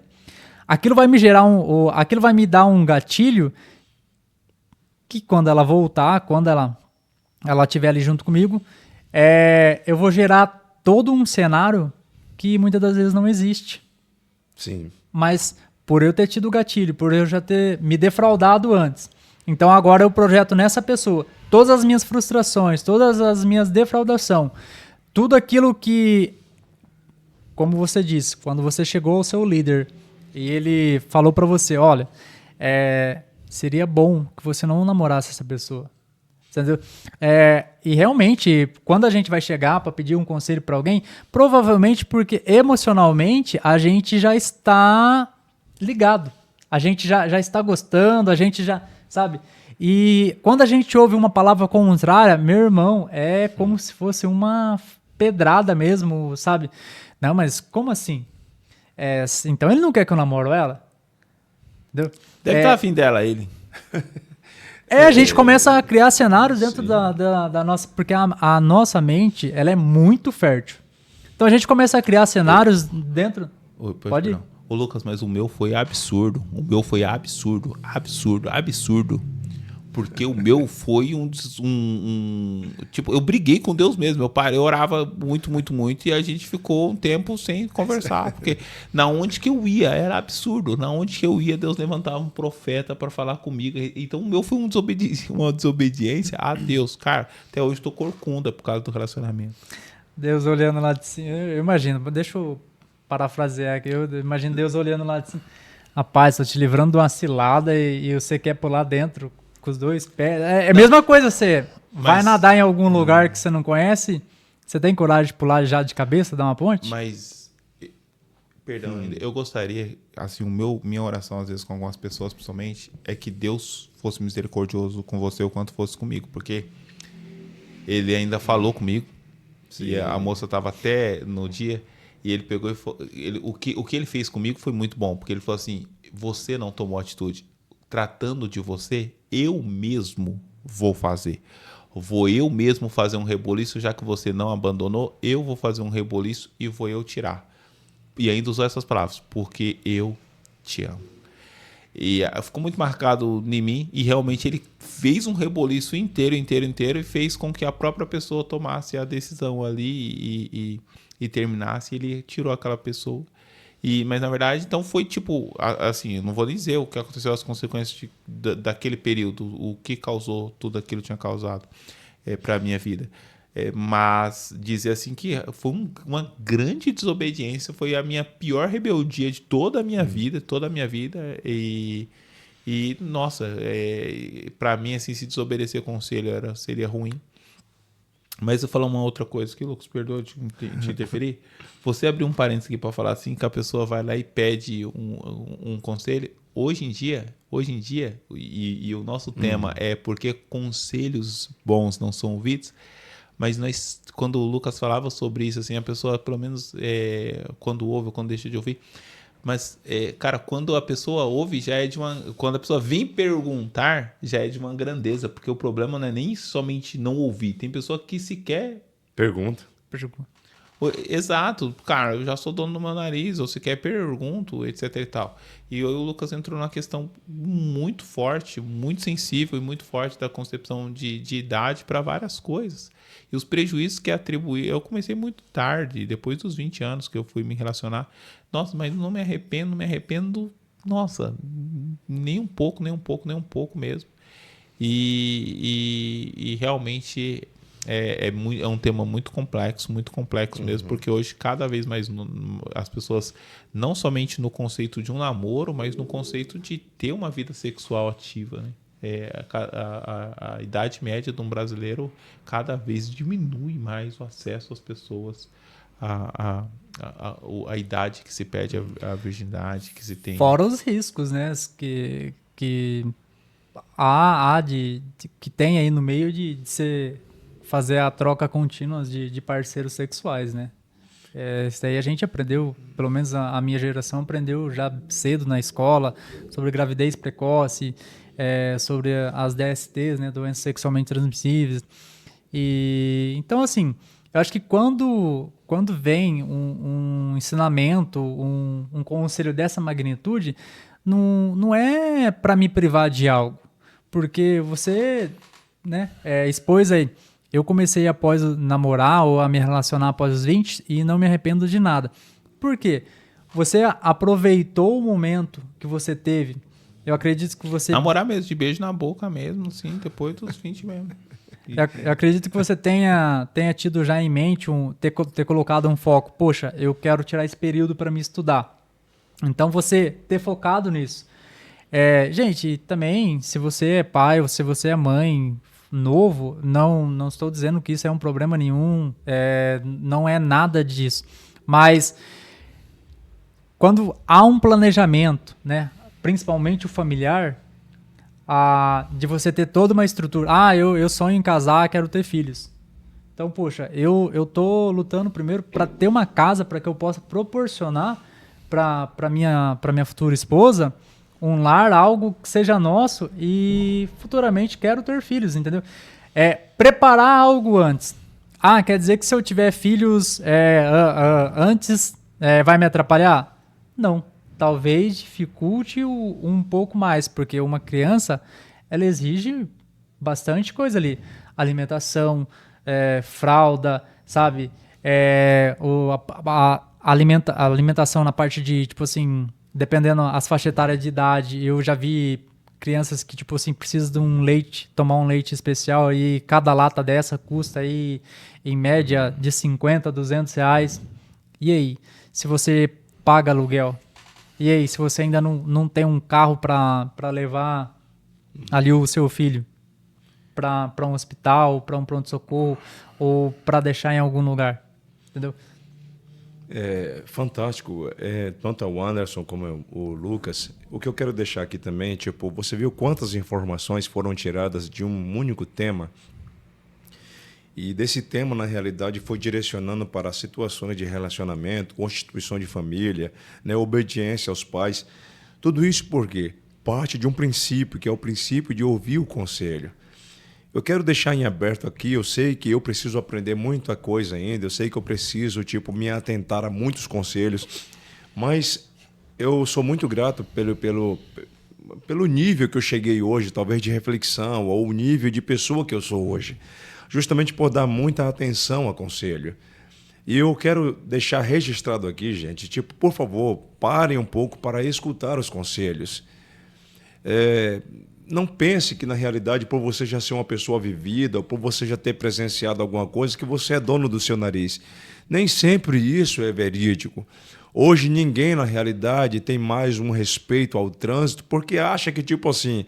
Aquilo vai me gerar aquilo vai me dar um gatilho que quando ela voltar, quando ela estiver ali junto comigo, eu vou gerar todo um cenário que muitas das vezes não existe. Sim. Mas por eu ter tido o gatilho, por eu já ter me defraudado antes. Então agora eu projeto nessa pessoa todas as minhas frustrações, todas as minhas defraudações, tudo aquilo que, como você disse, quando você chegou ao seu líder e ele falou pra você, olha, seria bom que você não namorasse essa pessoa. Entendeu? E realmente, quando a gente vai chegar para pedir um conselho para alguém, provavelmente porque emocionalmente a gente já está ligado. A gente já está gostando, a gente já, sabe? E quando a gente ouve uma palavra contrária, meu irmão, é como se fosse uma pedrada mesmo, sabe? Não, mas como assim? Então ele não quer que eu namoro ela? Entendeu? Deve estar afim dela, ele. A gente começa a criar cenários dentro da nossa... Porque a nossa mente, ela é muito fértil. Então a gente começa a criar cenários dentro... Pode ir. Ô, Lucas, mas o meu foi absurdo. O meu foi absurdo. Porque o meu foi tipo, eu briguei com Deus mesmo. Eu orava muito, muito, muito. E a gente ficou um tempo sem conversar. Porque na onde que eu ia, era absurdo. Na onde que eu ia, Deus levantava um profeta para falar comigo. Então o meu foi uma desobediência a Deus. Cara, até hoje eu tô corcunda por causa do relacionamento. Deus olhando lá de cima. Eu imagino, deixa eu parafrasear aqui. Eu imagino Deus olhando lá de cima. Rapaz, tô te livrando de uma cilada e você quer pular dentro com os dois pés. É a mesma coisa, você vai nadar em algum lugar que você não conhece, você tem coragem de pular já de cabeça, dar uma ponte? Mas, perdão, eu gostaria, assim, minha oração às vezes com algumas pessoas, principalmente, é que Deus fosse misericordioso com você o quanto fosse comigo, porque ele ainda falou comigo. Sim. E a moça estava até no dia e ele pegou e o que ele fez comigo foi muito bom, porque ele falou assim, você não tomou atitude. Tratando de você, eu mesmo vou fazer. Vou eu mesmo fazer um reboliço, já que você não abandonou, eu vou fazer um reboliço e vou eu tirar. E ainda usou essas palavras, porque eu te amo. E ficou muito marcado em mim e realmente ele fez um reboliço inteiro e fez com que a própria pessoa tomasse a decisão ali e terminasse. Ele tirou aquela pessoa. Mas na verdade, então foi tipo, assim, eu não vou dizer o que aconteceu, as consequências daquele período, o que causou tudo aquilo que tinha causado para a minha vida. Mas dizer assim que foi uma grande desobediência, foi a minha pior rebeldia de toda a minha vida, e nossa, para mim, assim, se desobedecer conselho seria ruim. Mas eu vou falar uma outra coisa aqui, Lucas, perdoa te interferir. Você abriu um parênteses aqui para falar assim que a pessoa vai lá e pede um conselho. Hoje em dia, e o nosso tema é porque conselhos bons não são ouvidos, mas quando o Lucas falava sobre isso, assim, a pessoa, pelo menos, quando ouve ou quando deixa de ouvir, mas, cara, quando a pessoa ouve, quando a pessoa vem perguntar, já é de uma grandeza, porque o problema não é nem somente não ouvir. Tem pessoa que sequer Pergunta. Exato, cara, eu já sou dono do meu nariz, ou sequer pergunto, etc e tal. E o Lucas entrou numa questão muito forte, muito sensível e muito forte da concepção de idade para várias coisas. E os prejuízos que atribuí, eu comecei muito tarde, depois dos 20 anos que eu fui me relacionar. Nossa, mas não me arrependo Nossa, nem um pouco, nem um pouco, nem um pouco mesmo. E realmente é um tema muito complexo mesmo, porque hoje cada vez mais as pessoas, não somente no conceito de um namoro, mas no conceito de ter uma vida sexual ativa, né? A idade média de um brasileiro cada vez diminui mais o acesso às pessoas, a idade que se pede a virgindade, que se tem. Fora os riscos, né? Que que tem aí no meio de você fazer a troca contínua de parceiros sexuais, né? Isso aí a gente aprendeu, pelo menos a minha geração aprendeu já cedo na escola, sobre gravidez precoce, sobre as DSTs, né? Doenças sexualmente transmissíveis. E então, assim, eu acho que quando vem um ensinamento, um conselho dessa magnitude, não é para me privar de algo, porque você, né, expôs aí. Eu comecei após namorar ou a me relacionar após os 20 e não me arrependo de nada. Por quê? Você aproveitou o momento que você teve. Eu acredito que você... Namorar mesmo, de beijo na boca mesmo, sim, depois dos 20 mesmo. Eu acredito que você tenha tido já em mente, ter colocado um foco. Poxa, eu quero tirar esse período para me estudar. Então, você ter focado nisso. Gente, também, se você é pai ou se você é mãe novo, não estou dizendo que isso é um problema nenhum, não é nada disso. Mas, quando há um planejamento, né, principalmente o familiar, de você ter toda uma estrutura. Eu sonho em casar, quero ter filhos. Então, poxa, eu tô lutando primeiro para ter uma casa para que eu possa proporcionar para minha futura esposa um lar, algo que seja nosso, e futuramente quero ter filhos, entendeu? Preparar algo antes. Quer dizer que se eu tiver filhos antes vai me atrapalhar? Não. Talvez dificulte um pouco mais, porque uma criança, ela exige bastante coisa ali. Alimentação, fralda, sabe? A alimentação na parte de, tipo assim, dependendo as faixas etárias de idade, eu já vi crianças que, tipo assim, precisam de um leite, tomar um leite especial, e cada lata dessa custa aí, em média, de 50, 200 reais. E aí? Se você paga aluguel? E aí, se você ainda não tem um carro para levar ali o seu filho para um hospital, para um pronto-socorro, ou para deixar em algum lugar? Entendeu? Fantástico. Tanto o Anderson como o Lucas. O que eu quero deixar aqui também, tipo, você viu quantas informações foram tiradas de um único tema? E desse tema, na realidade, foi direcionando para situações de relacionamento, constituição de família, né, obediência aos pais. Tudo isso porque parte de um princípio, que é o princípio de ouvir o conselho. Eu quero deixar em aberto aqui, eu sei que eu preciso aprender muita coisa ainda, eu sei que eu preciso, tipo, me atentar a muitos conselhos, mas eu sou muito grato pelo nível que eu cheguei hoje, talvez de reflexão, ou o nível de pessoa que eu sou hoje, justamente por dar muita atenção a conselho. E eu quero deixar registrado aqui, gente, tipo, por favor, parem um pouco para escutar os conselhos. Não pense que, na realidade, por você já ser uma pessoa vivida, ou por você já ter presenciado alguma coisa, que você é dono do seu nariz. Nem sempre isso é verídico. Hoje ninguém, na realidade, tem mais um respeito ao trânsito, porque acha que, tipo assim,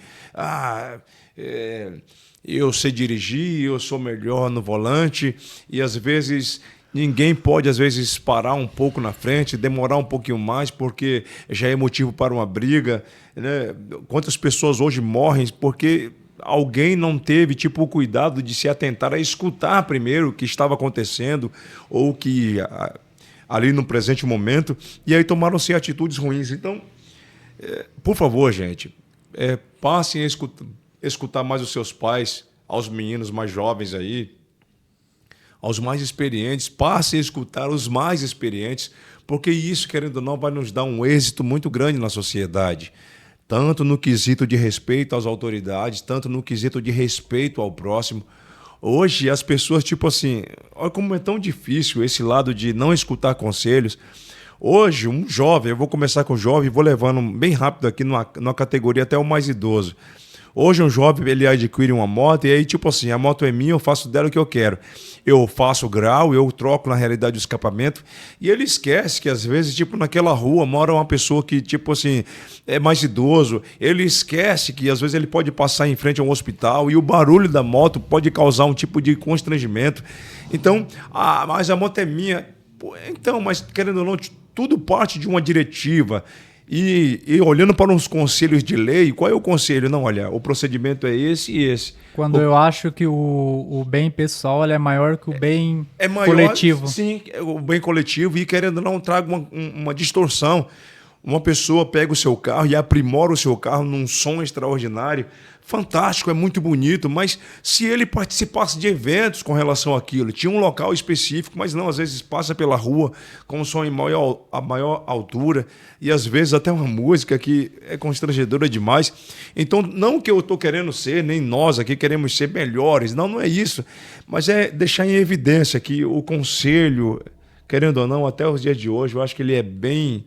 eu sei dirigir, eu sou melhor no volante, e às vezes ninguém pode, às vezes, parar um pouco na frente, demorar um pouquinho mais, porque já é motivo para uma briga, né? Quantas pessoas hoje morrem porque alguém não teve, tipo, o cuidado de se atentar a escutar primeiro o que estava acontecendo, ou que ali no presente momento, e aí tomaram-se atitudes ruins. Então, por favor, gente, passem a escutar mais os seus pais, aos meninos mais jovens aí, aos mais experientes, passem a escutar os mais experientes, porque isso, querendo ou não, vai nos dar um êxito muito grande na sociedade, tanto no quesito de respeito às autoridades, tanto no quesito de respeito ao próximo. Hoje as pessoas, tipo assim, olha como é tão difícil esse lado de não escutar conselhos. Hoje, um jovem, eu vou começar com o jovem e vou levando bem rápido aqui numa categoria até o mais idoso. Hoje um jovem, ele adquire uma moto e aí, tipo assim, a moto é minha, eu faço dela o que eu quero. Eu faço grau, eu troco na realidade o escapamento e ele esquece que às vezes, tipo, naquela rua mora uma pessoa que, tipo assim, é mais idoso. Ele esquece que às vezes ele pode passar em frente a um hospital e o barulho da moto pode causar um tipo de constrangimento. Então, mas a moto é minha. Pô, então, mas querendo ou não, tudo parte de uma diretiva. E olhando para uns conselhos de lei, qual é o conselho? Não, olha, o procedimento é esse e esse. Quando eu acho que o bem pessoal ele é maior que o bem maior, coletivo. Sim, o bem coletivo e querendo ou não traga uma distorção. Uma pessoa pega o seu carro e aprimora o seu carro num som extraordinário, fantástico, é muito bonito, mas se ele participasse de eventos com relação àquilo, tinha um local específico, mas não, às vezes passa pela rua com um som a maior altura e às vezes até uma música que é constrangedora demais. Então, não que eu estou querendo ser, nem nós aqui queremos ser melhores, não é isso, mas é deixar em evidência que o conselho, querendo ou não, até os dias de hoje, eu acho que ele é bem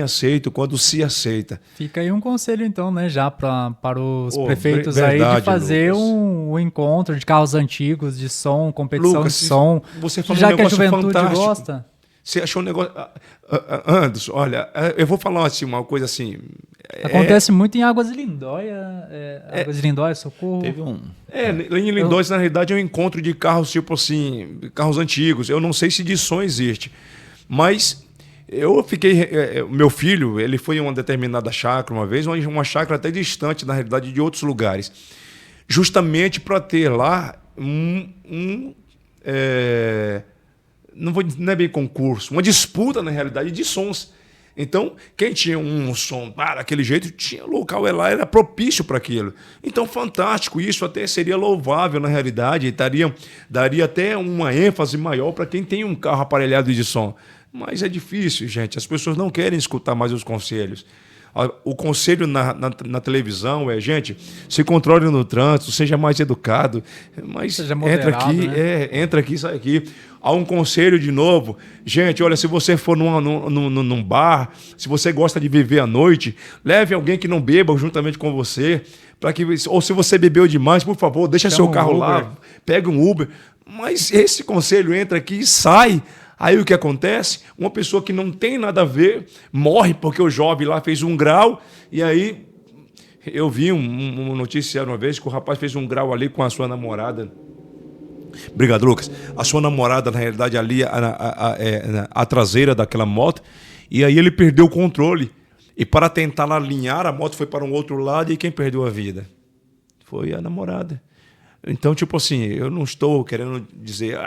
aceito quando se aceita. Fica aí um conselho, então, né, já para os prefeitos verdade, aí de fazer Lucas. um encontro de carros antigos, de som, competição Lucas, de som. você falou já um que a negócio juventude fantástico. gosta. Você achou um negócio... Anderson, olha, eu vou falar assim, uma coisa assim... Acontece muito em Águas de Lindóia, Águas de Lindóia, Socorro. Teve um. Em Lindóia, na realidade, é um encontro de carros, tipo assim, carros antigos. Eu não sei se de som existe, mas eu fiquei... Meu filho, ele foi em uma determinada chácara uma vez, uma chácara até distante, na realidade, de outros lugares, justamente para ter lá não é bem concurso, uma disputa, na realidade, de sons. Então, quem tinha um som daquele jeito, tinha local lá, era propício para aquilo. Então, fantástico, isso até seria louvável na realidade, daria até uma ênfase maior para quem tem um carro aparelhado de som. Mas é difícil, gente, as pessoas não querem escutar mais os conselhos. O conselho na televisão é, gente, se controle no trânsito, seja mais educado, mas seja moderado, entra aqui, né? entra aqui, sai aqui. Há um conselho de novo, gente, olha, se você for num bar, se você gosta de viver à noite, leve alguém que não beba juntamente com você, ou se você bebeu demais, por favor, deixa seu carro lá, pega um Uber. Mas esse conselho entra aqui e sai. Aí o que acontece? Uma pessoa que não tem nada a ver morre porque o jovem lá fez um grau. E aí eu vi um noticiário uma vez que o rapaz fez um grau ali com a sua namorada. Obrigado, Lucas. A sua namorada, na realidade, ali a traseira daquela moto. E aí ele perdeu o controle. E para tentar alinhar, a moto foi para um outro lado e quem perdeu a vida? Foi a namorada. Então, tipo assim, eu não estou querendo dizer...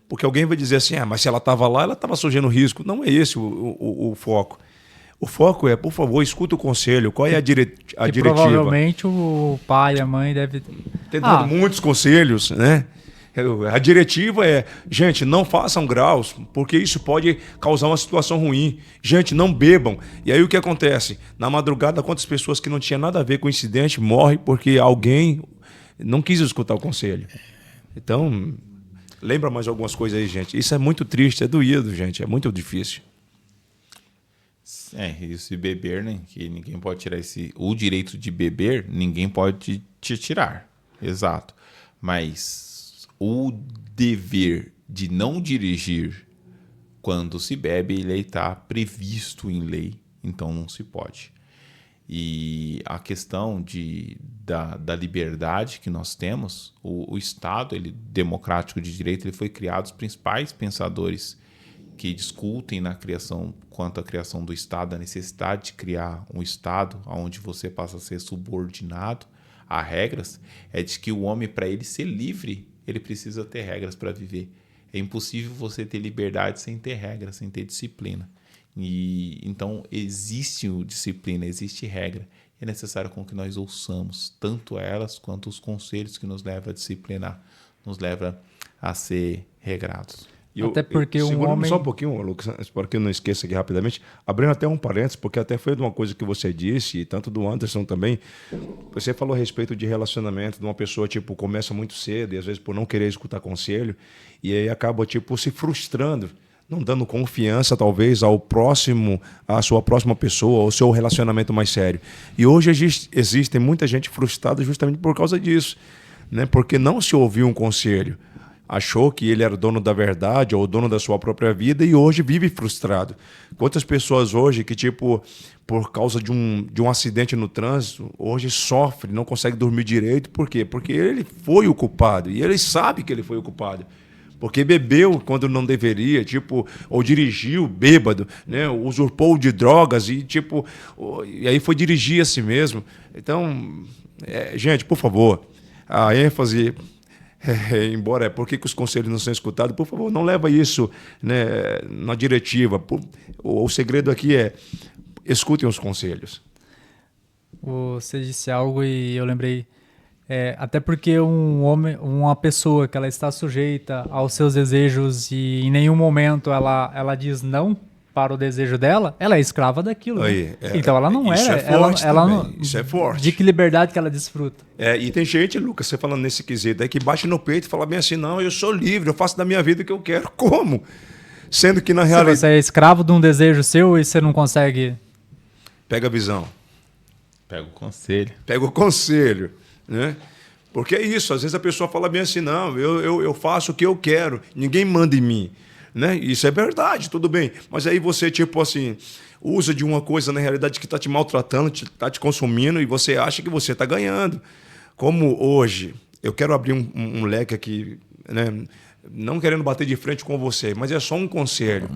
porque alguém vai dizer assim, mas se ela estava lá, ela estava surgindo risco. Não é esse o foco. O foco é, por favor, escuta o conselho. Qual é a diretiva? Provavelmente o pai e a mãe devem... Tem dado muitos conselhos, né? A diretiva é, gente, não façam graus, porque isso pode causar uma situação ruim. Gente, não bebam. E aí o que acontece? Na madrugada, quantas pessoas que não tinha nada a ver com o incidente morrem porque alguém não quis escutar o conselho. Então... Lembra mais algumas coisas aí, gente. Isso é muito triste, é doído, gente. É muito difícil. E se beber, né? Que ninguém pode tirar o direito de beber, ninguém pode te tirar. Exato. Mas o dever de não dirigir quando se bebe, ele está previsto em lei. Então não se pode. E a questão da liberdade que nós temos, o Estado democrático de direito, ele foi criado, os principais pensadores que discutem quanto à criação do Estado, a necessidade de criar um Estado onde você passa a ser subordinado a regras, é de que o homem, para ele ser livre, ele precisa ter regras para viver. É impossível você ter liberdade sem ter regras, sem ter disciplina. E então existe disciplina, existe regra. É necessário com que nós ouçamos tanto elas quanto os conselhos que nos levam a disciplinar, nos levam a ser regrados. Até porque um homem... Só um pouquinho, Lucas, para que eu não esqueça aqui rapidamente, abrindo até um parênteses, porque até foi de uma coisa que você disse, e tanto do Anderson também, você falou a respeito de relacionamento, de uma pessoa, tipo, começa muito cedo, e às vezes por não querer escutar conselho, e aí acaba, tipo, se frustrando não dando confiança, talvez, ao próximo, à sua próxima pessoa, ao seu relacionamento mais sério. E hoje existe muita gente frustrada justamente por causa disso, né? Porque não se ouviu um conselho. Achou que ele era dono da verdade ou dono da sua própria vida e hoje vive frustrado. Quantas pessoas hoje que, tipo, por causa de um acidente no trânsito, hoje sofre, não consegue dormir direito. Por quê? Porque ele foi o culpado e ele sabe que ele foi o culpado. Porque bebeu quando não deveria, tipo, ou dirigiu bêbado, né? Usurpou de drogas e, tipo, e aí foi dirigir a si mesmo. Então, gente, por favor, a ênfase... embora por que os conselhos não são escutados, por favor, não leva isso, né, na diretiva. O segredo aqui é escutem os conselhos. Você disse algo e eu lembrei, até porque uma pessoa que ela está sujeita aos seus desejos e em nenhum momento ela diz não para o desejo dela, ela é escrava daquilo. Aí, né? Então ela não isso é. É forte ela também, não, isso é forte. De que liberdade que ela desfruta. E tem gente, Lucas, você falando nesse quesito, que bate no peito e fala bem assim, não, eu sou livre, eu faço da minha vida o que eu quero. Como? Sendo que na realidade... Se você é escravo de um desejo seu e você não consegue... Pega a visão. Pega o conselho. Pega o conselho, né? Porque é isso, às vezes a pessoa fala bem assim, não, eu faço o que eu quero, ninguém manda em mim. Né? Isso é verdade, tudo bem. Mas aí você, tipo assim, usa de uma coisa na realidade que está te maltratando, está te consumindo e você acha que você está ganhando. Como hoje, eu quero abrir um leque aqui, né? Não querendo bater de frente com você, mas é só um conselho.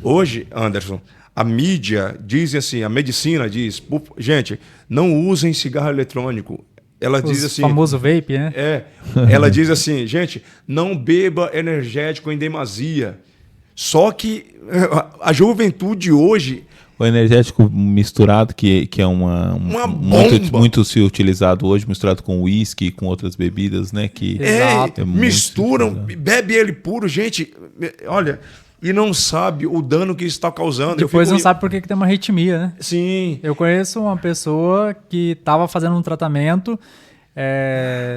Hoje, Anderson, a mídia diz assim, a medicina diz, gente, não usem cigarro eletrônico. Ela diz assim, famoso vape, né? Ela diz assim, gente, não beba energético em demasia. Só que a juventude hoje... O energético misturado, que é uma muito se utilizado hoje, misturado com uísque, com outras bebidas, né? Que misturam, bebe ele puro, gente, olha... E não sabe o dano que está causando. Depois não sabe por que tem uma arritmia, né? Sim. Eu conheço uma pessoa que estava fazendo um tratamento,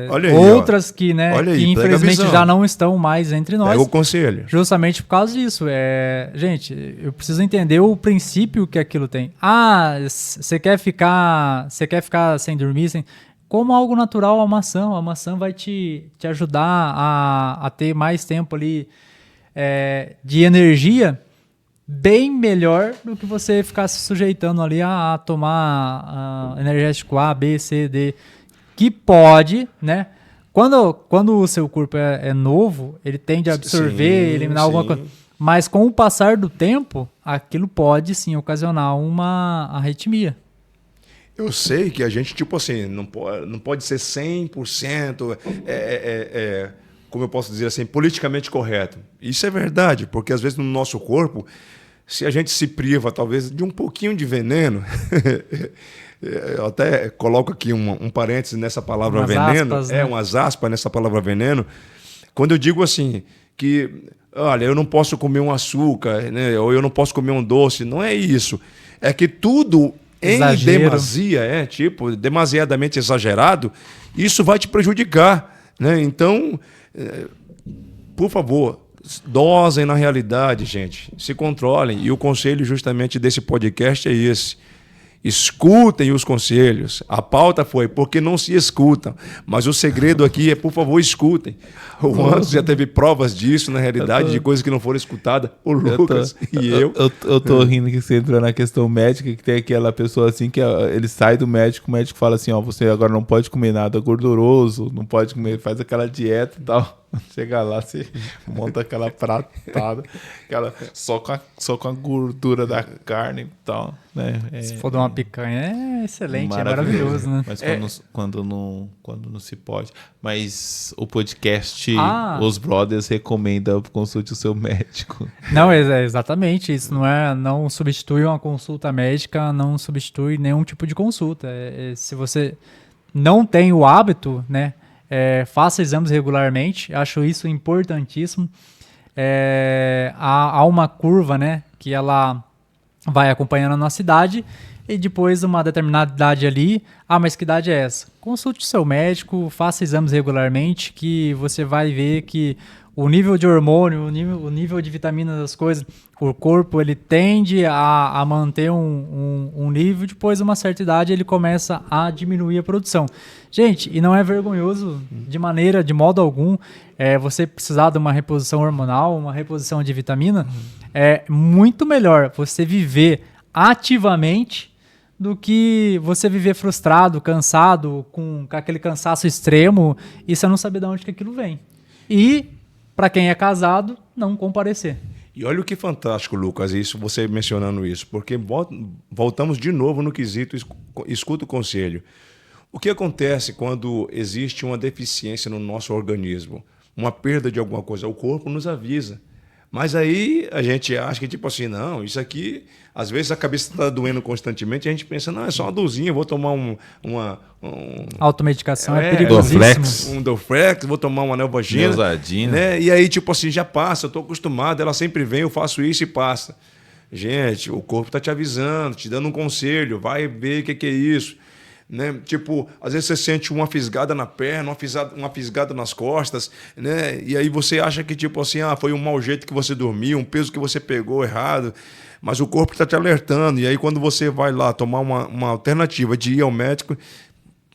olha aí, outras que, né, olha aí, que infelizmente já não estão mais entre nós. Pega o conselho. Justamente por causa disso. Gente, eu preciso entender o princípio que aquilo tem. Você quer ficar sem dormir, como algo natural a maçã. A maçã vai te ajudar a ter mais tempo ali de energia bem melhor do que você ficar se sujeitando ali a tomar energético A, B, C, D, que pode, né? Quando o seu corpo é novo, ele tende a absorver, eliminar alguma coisa. Mas com o passar do tempo, aquilo pode sim ocasionar uma arritmia. Eu sei que a gente, tipo assim, não pode ser 100%, como eu posso dizer assim, politicamente correto. Isso é verdade, porque às vezes no nosso corpo, se a gente se priva talvez de um pouquinho de veneno, eu até coloco aqui um parênteses nessa palavra veneno, aspas, né? Umas aspas nessa palavra veneno, quando eu digo assim, que, olha, eu não posso comer um açúcar, né, ou eu não posso comer um doce, não é isso. É que tudo em demasia, tipo, demasiadamente exagerado, isso vai te prejudicar, né? Então, por favor, dosem na realidade, gente. Se controlem. E o conselho justamente desse podcast é esse. Escutem os conselhos. A pauta foi porque não se escutam. Mas o segredo aqui é, por favor, escutem. O Anderson já teve provas disso, na realidade, de coisas que não foram escutadas. O Lucas Eu tô rindo que você entrou na questão médica, que tem aquela pessoa assim, que ele sai do médico, o médico fala assim, você agora não pode comer nada gorduroso, não pode comer, faz aquela dieta e tal. Chega lá, você monta aquela pratada, só com a gordura da carne e tal, né? Se for dar uma picanha, é excelente, é maravilhoso, né? Mas quando não se pode. Mas o podcast, Os Brothers, recomenda consulte o seu médico. Não, exatamente. Isso não substitui uma consulta médica, não substitui nenhum tipo de consulta. Se você não tem o hábito, né? Faça exames regularmente, acho isso importantíssimo. Há uma curva, né, que ela vai acompanhando a nossa idade e depois uma determinada idade ali, mas que idade é essa? Consulte seu médico, faça exames regularmente, que você vai ver que o nível de hormônio, o nível de vitaminas das coisas, o corpo ele tende a manter um nível, depois de uma certa idade ele começa a diminuir a produção. Gente, e não é vergonhoso de modo algum, você precisar de uma reposição hormonal, uma reposição de vitamina, é muito melhor você viver ativamente do que você viver frustrado, cansado, com aquele cansaço extremo e você não saber de onde que aquilo vem. E, para quem é casado, não comparecer. E olha o que fantástico, Lucas, isso, você mencionando isso, porque voltamos de novo no quesito escuta o conselho. O que acontece quando existe uma deficiência no nosso organismo? Uma perda de alguma coisa? O corpo nos avisa. Mas aí a gente acha que, tipo assim, não, isso aqui, às vezes a cabeça está doendo constantemente e a gente pensa, não, é só uma dorzinha, vou tomar automedicação é perigosíssimo. Um Dorflex, vou tomar uma Neupogen, né? E aí, tipo assim, já passa, eu estou acostumado, ela sempre vem, eu faço isso e passa. Gente, o corpo está te avisando, te dando um conselho, vai ver o que é isso. Né? Tipo, às vezes você sente uma fisgada na perna, uma fisgada nas costas, né? E aí você acha que tipo assim, foi um mau jeito que você dormiu, um peso que você pegou errado, mas o corpo está te alertando. E aí quando você vai lá tomar uma alternativa de ir ao médico,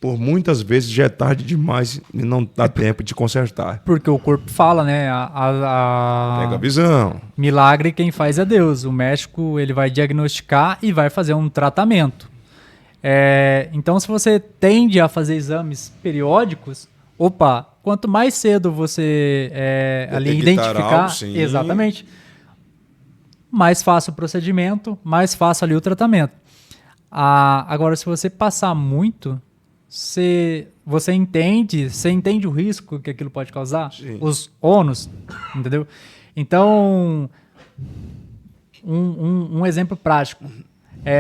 por muitas vezes já é tarde demais e não dá tempo de consertar. Porque o corpo fala, né? Pega a visão. Milagre quem faz é Deus. O médico ele vai diagnosticar e vai fazer um tratamento. Então, se você tende a fazer exames periódicos, quanto mais cedo você ali identificar, algo, exatamente, mais fácil o procedimento, mais fácil ali o tratamento. Agora, se você passar muito, você entende o risco que aquilo pode causar, Sim. Os ônus, entendeu? Então, um exemplo prático.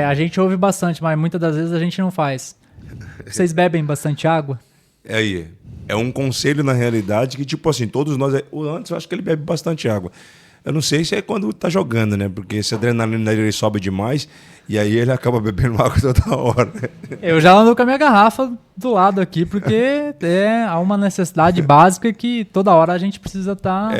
A gente ouve bastante, mas muitas das vezes a gente não faz. Vocês bebem bastante água? Aí, é um conselho na realidade que, tipo assim, todos nós... O Anderson, eu acho que ele bebe bastante água. Eu não sei se é quando tá jogando, né? Porque esse adrenalina dele sobe demais e aí ele acaba bebendo água toda hora. Eu já ando com a minha garrafa do lado aqui, porque há uma necessidade básica que toda hora a gente precisa estar...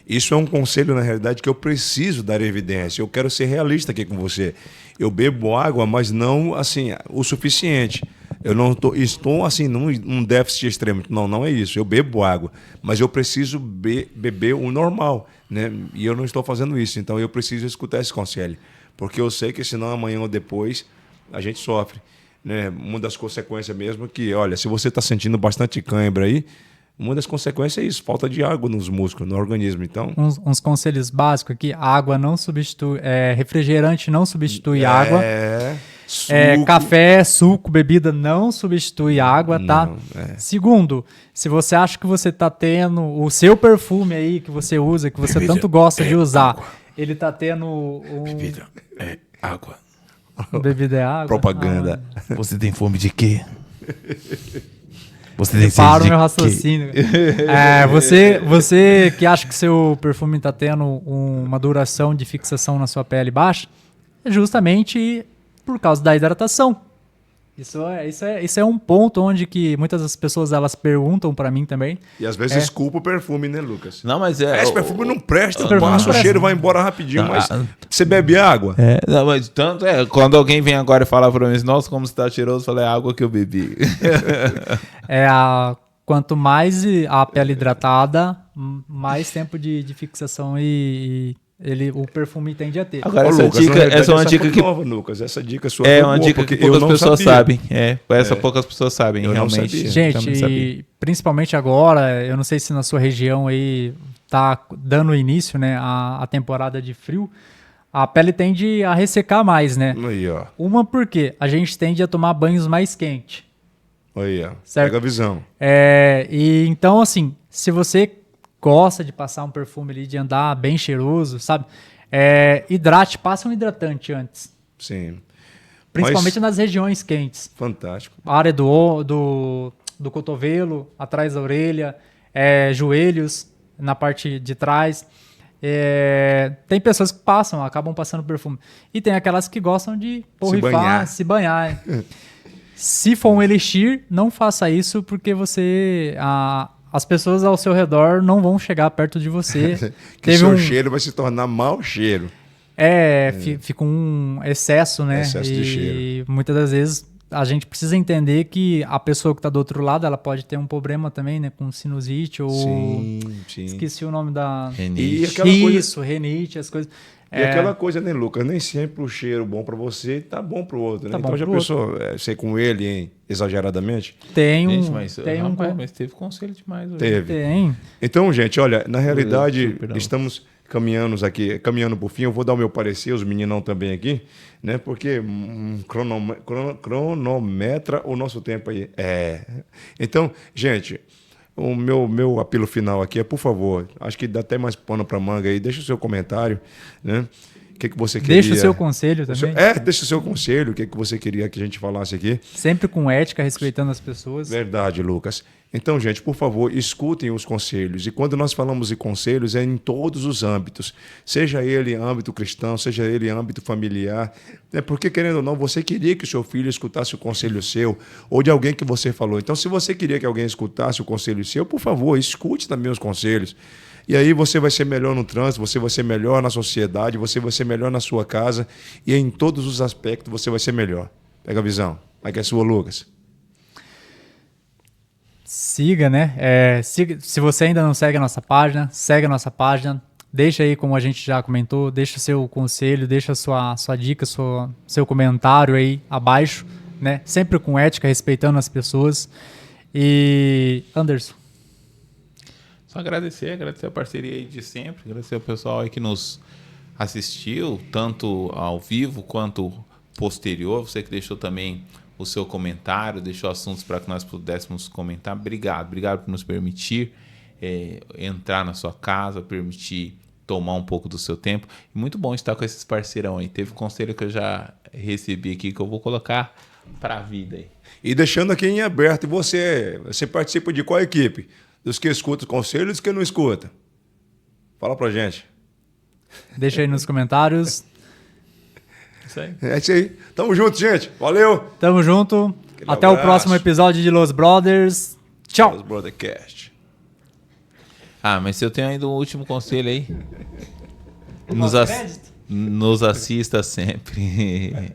Isso é um conselho, na realidade, que eu preciso dar evidência. Eu quero ser realista aqui com você. Eu bebo água, mas não assim o suficiente. Eu não estou assim num déficit extremo. Não é isso. Eu bebo água, mas eu preciso beber o normal, né? E eu não estou fazendo isso. Então eu preciso escutar esse conselho, porque eu sei que senão amanhã ou depois a gente sofre, né? Uma das consequências mesmo que, olha, se você está sentindo bastante cãibra aí, uma das consequências é isso, falta de água nos músculos, no organismo. Então, uns conselhos básicos aqui: água não substitui, refrigerante não substitui água. Suco. Café, suco, bebida não substitui água, tá? Segundo, se você acha que você tá tendo o seu perfume aí que você usa, que você tanto gosta de usar, água. Ele tá tendo Bebida é água. Bebida é água? Propaganda. Você tem fome de quê? Você tem para o meu raciocínio. Você que acha que seu perfume está tendo uma duração de fixação na sua pele baixa, é justamente por causa da hidratação. Isso é um ponto onde que muitas das pessoas elas perguntam para mim também. E às vezes culpa o perfume, né, Lucas? Não, mas esse perfume não presta, passa o cheiro, vai embora rapidinho, mas você bebe água. Não, mas tanto quando alguém vem agora e fala para mim, nossa, como você tá cheiroso, eu falei, é a água que eu bebi. Quanto mais a pele hidratada, mais tempo de fixação e o perfume tende a ter. Agora, essa é uma dica que... nova, Lucas. Essa dica sua é uma dica que poucas pessoas sabem. Poucas pessoas sabem, eu realmente. Gente, e principalmente agora, eu não sei se na sua região aí tá dando início, né, a temporada de frio, a pele tende a ressecar mais, né? Aí, ó. Uma porque a gente tende a tomar banhos mais quentes. Aí, ó. Certo? Pega a visão. E então, assim, se você gosta de passar um perfume ali, de andar bem cheiroso, sabe? Hidrate, passa um hidratante antes. Sim. Principalmente nas regiões quentes. Fantástico. A área do cotovelo, atrás da orelha, joelhos, na parte de trás. Tem pessoas que acabam passando perfume. E tem aquelas que gostam de banhar. se banhar. Se for um elixir, não faça isso porque as pessoas ao seu redor não vão chegar perto de você. Que seu cheiro vai se tornar mau cheiro. Fica um excesso, né? Excesso de cheiro. E muitas das vezes a gente precisa entender que a pessoa que está do outro lado, ela pode ter um problema também, né? Com sinusite ou... Sim. Esqueci o nome da... Renite. E aquela coisa... Isso, renite, as coisas... E aquela coisa, né, Lucas? Nem sempre o cheiro bom para você tá bom para o outro, né? Tá bom Então já pro pensou, ser com ele, hein, exageradamente? Gente, mas mas teve conselho demais hoje. Teve. tem. Então, gente, olha, na realidade, Perdão. estamos caminhando por fim. Eu vou dar o meu parecer, os meninão também aqui, né? Porque cronometra o nosso tempo aí. Então, gente, o meu apelo final aqui é, por favor, acho que dá até mais pano para manga aí, deixa o seu comentário, né? O que você queria... Deixa o seu conselho também. Deixa o seu conselho, o que você queria que a gente falasse aqui. Sempre com ética, respeitando as pessoas. Verdade, Lucas. Então, gente, por favor, escutem os conselhos. E quando nós falamos de conselhos, é em todos os âmbitos. Seja ele âmbito cristão, seja ele âmbito familiar. Porque, querendo ou não, você queria que o seu filho escutasse o conselho seu ou de alguém que você falou. Então, se você queria que alguém escutasse o conselho seu, por favor, escute também os conselhos. E aí você vai ser melhor no trânsito, você vai ser melhor na sociedade, você vai ser melhor na sua casa e em todos os aspectos você vai ser melhor. Pega a visão. Aí que é sua, Lucas. Siga, né? Se você ainda não segue a nossa página, segue a nossa página. Deixa aí, como a gente já comentou, deixa seu conselho, deixa sua dica, seu comentário aí abaixo, né? Sempre com ética, respeitando as pessoas. E Anderson, Só agradecer a parceria aí de sempre, agradecer ao pessoal aí que nos assistiu, tanto ao vivo quanto posterior, você que deixou também o seu comentário, deixou assuntos para que nós pudéssemos comentar. Obrigado por nos permitir entrar na sua casa, permitir tomar um pouco do seu tempo. E muito bom estar com esses parceirão aí. Teve conselho que eu já recebi aqui que eu vou colocar para a vida aí. E deixando aqui em aberto, você participa de qual equipe? Dos que escutam conselhos e dos que não escutam? Fala pra gente. deixa aí nos comentários. Isso aí. É isso aí. Tamo junto, gente. Valeu. Tamo junto. Aquele Até o abraço. próximo episódio de Los Brothers. Tchau. Os Brothercast. Mas se eu tenho ainda um último conselho aí, nos assista sempre.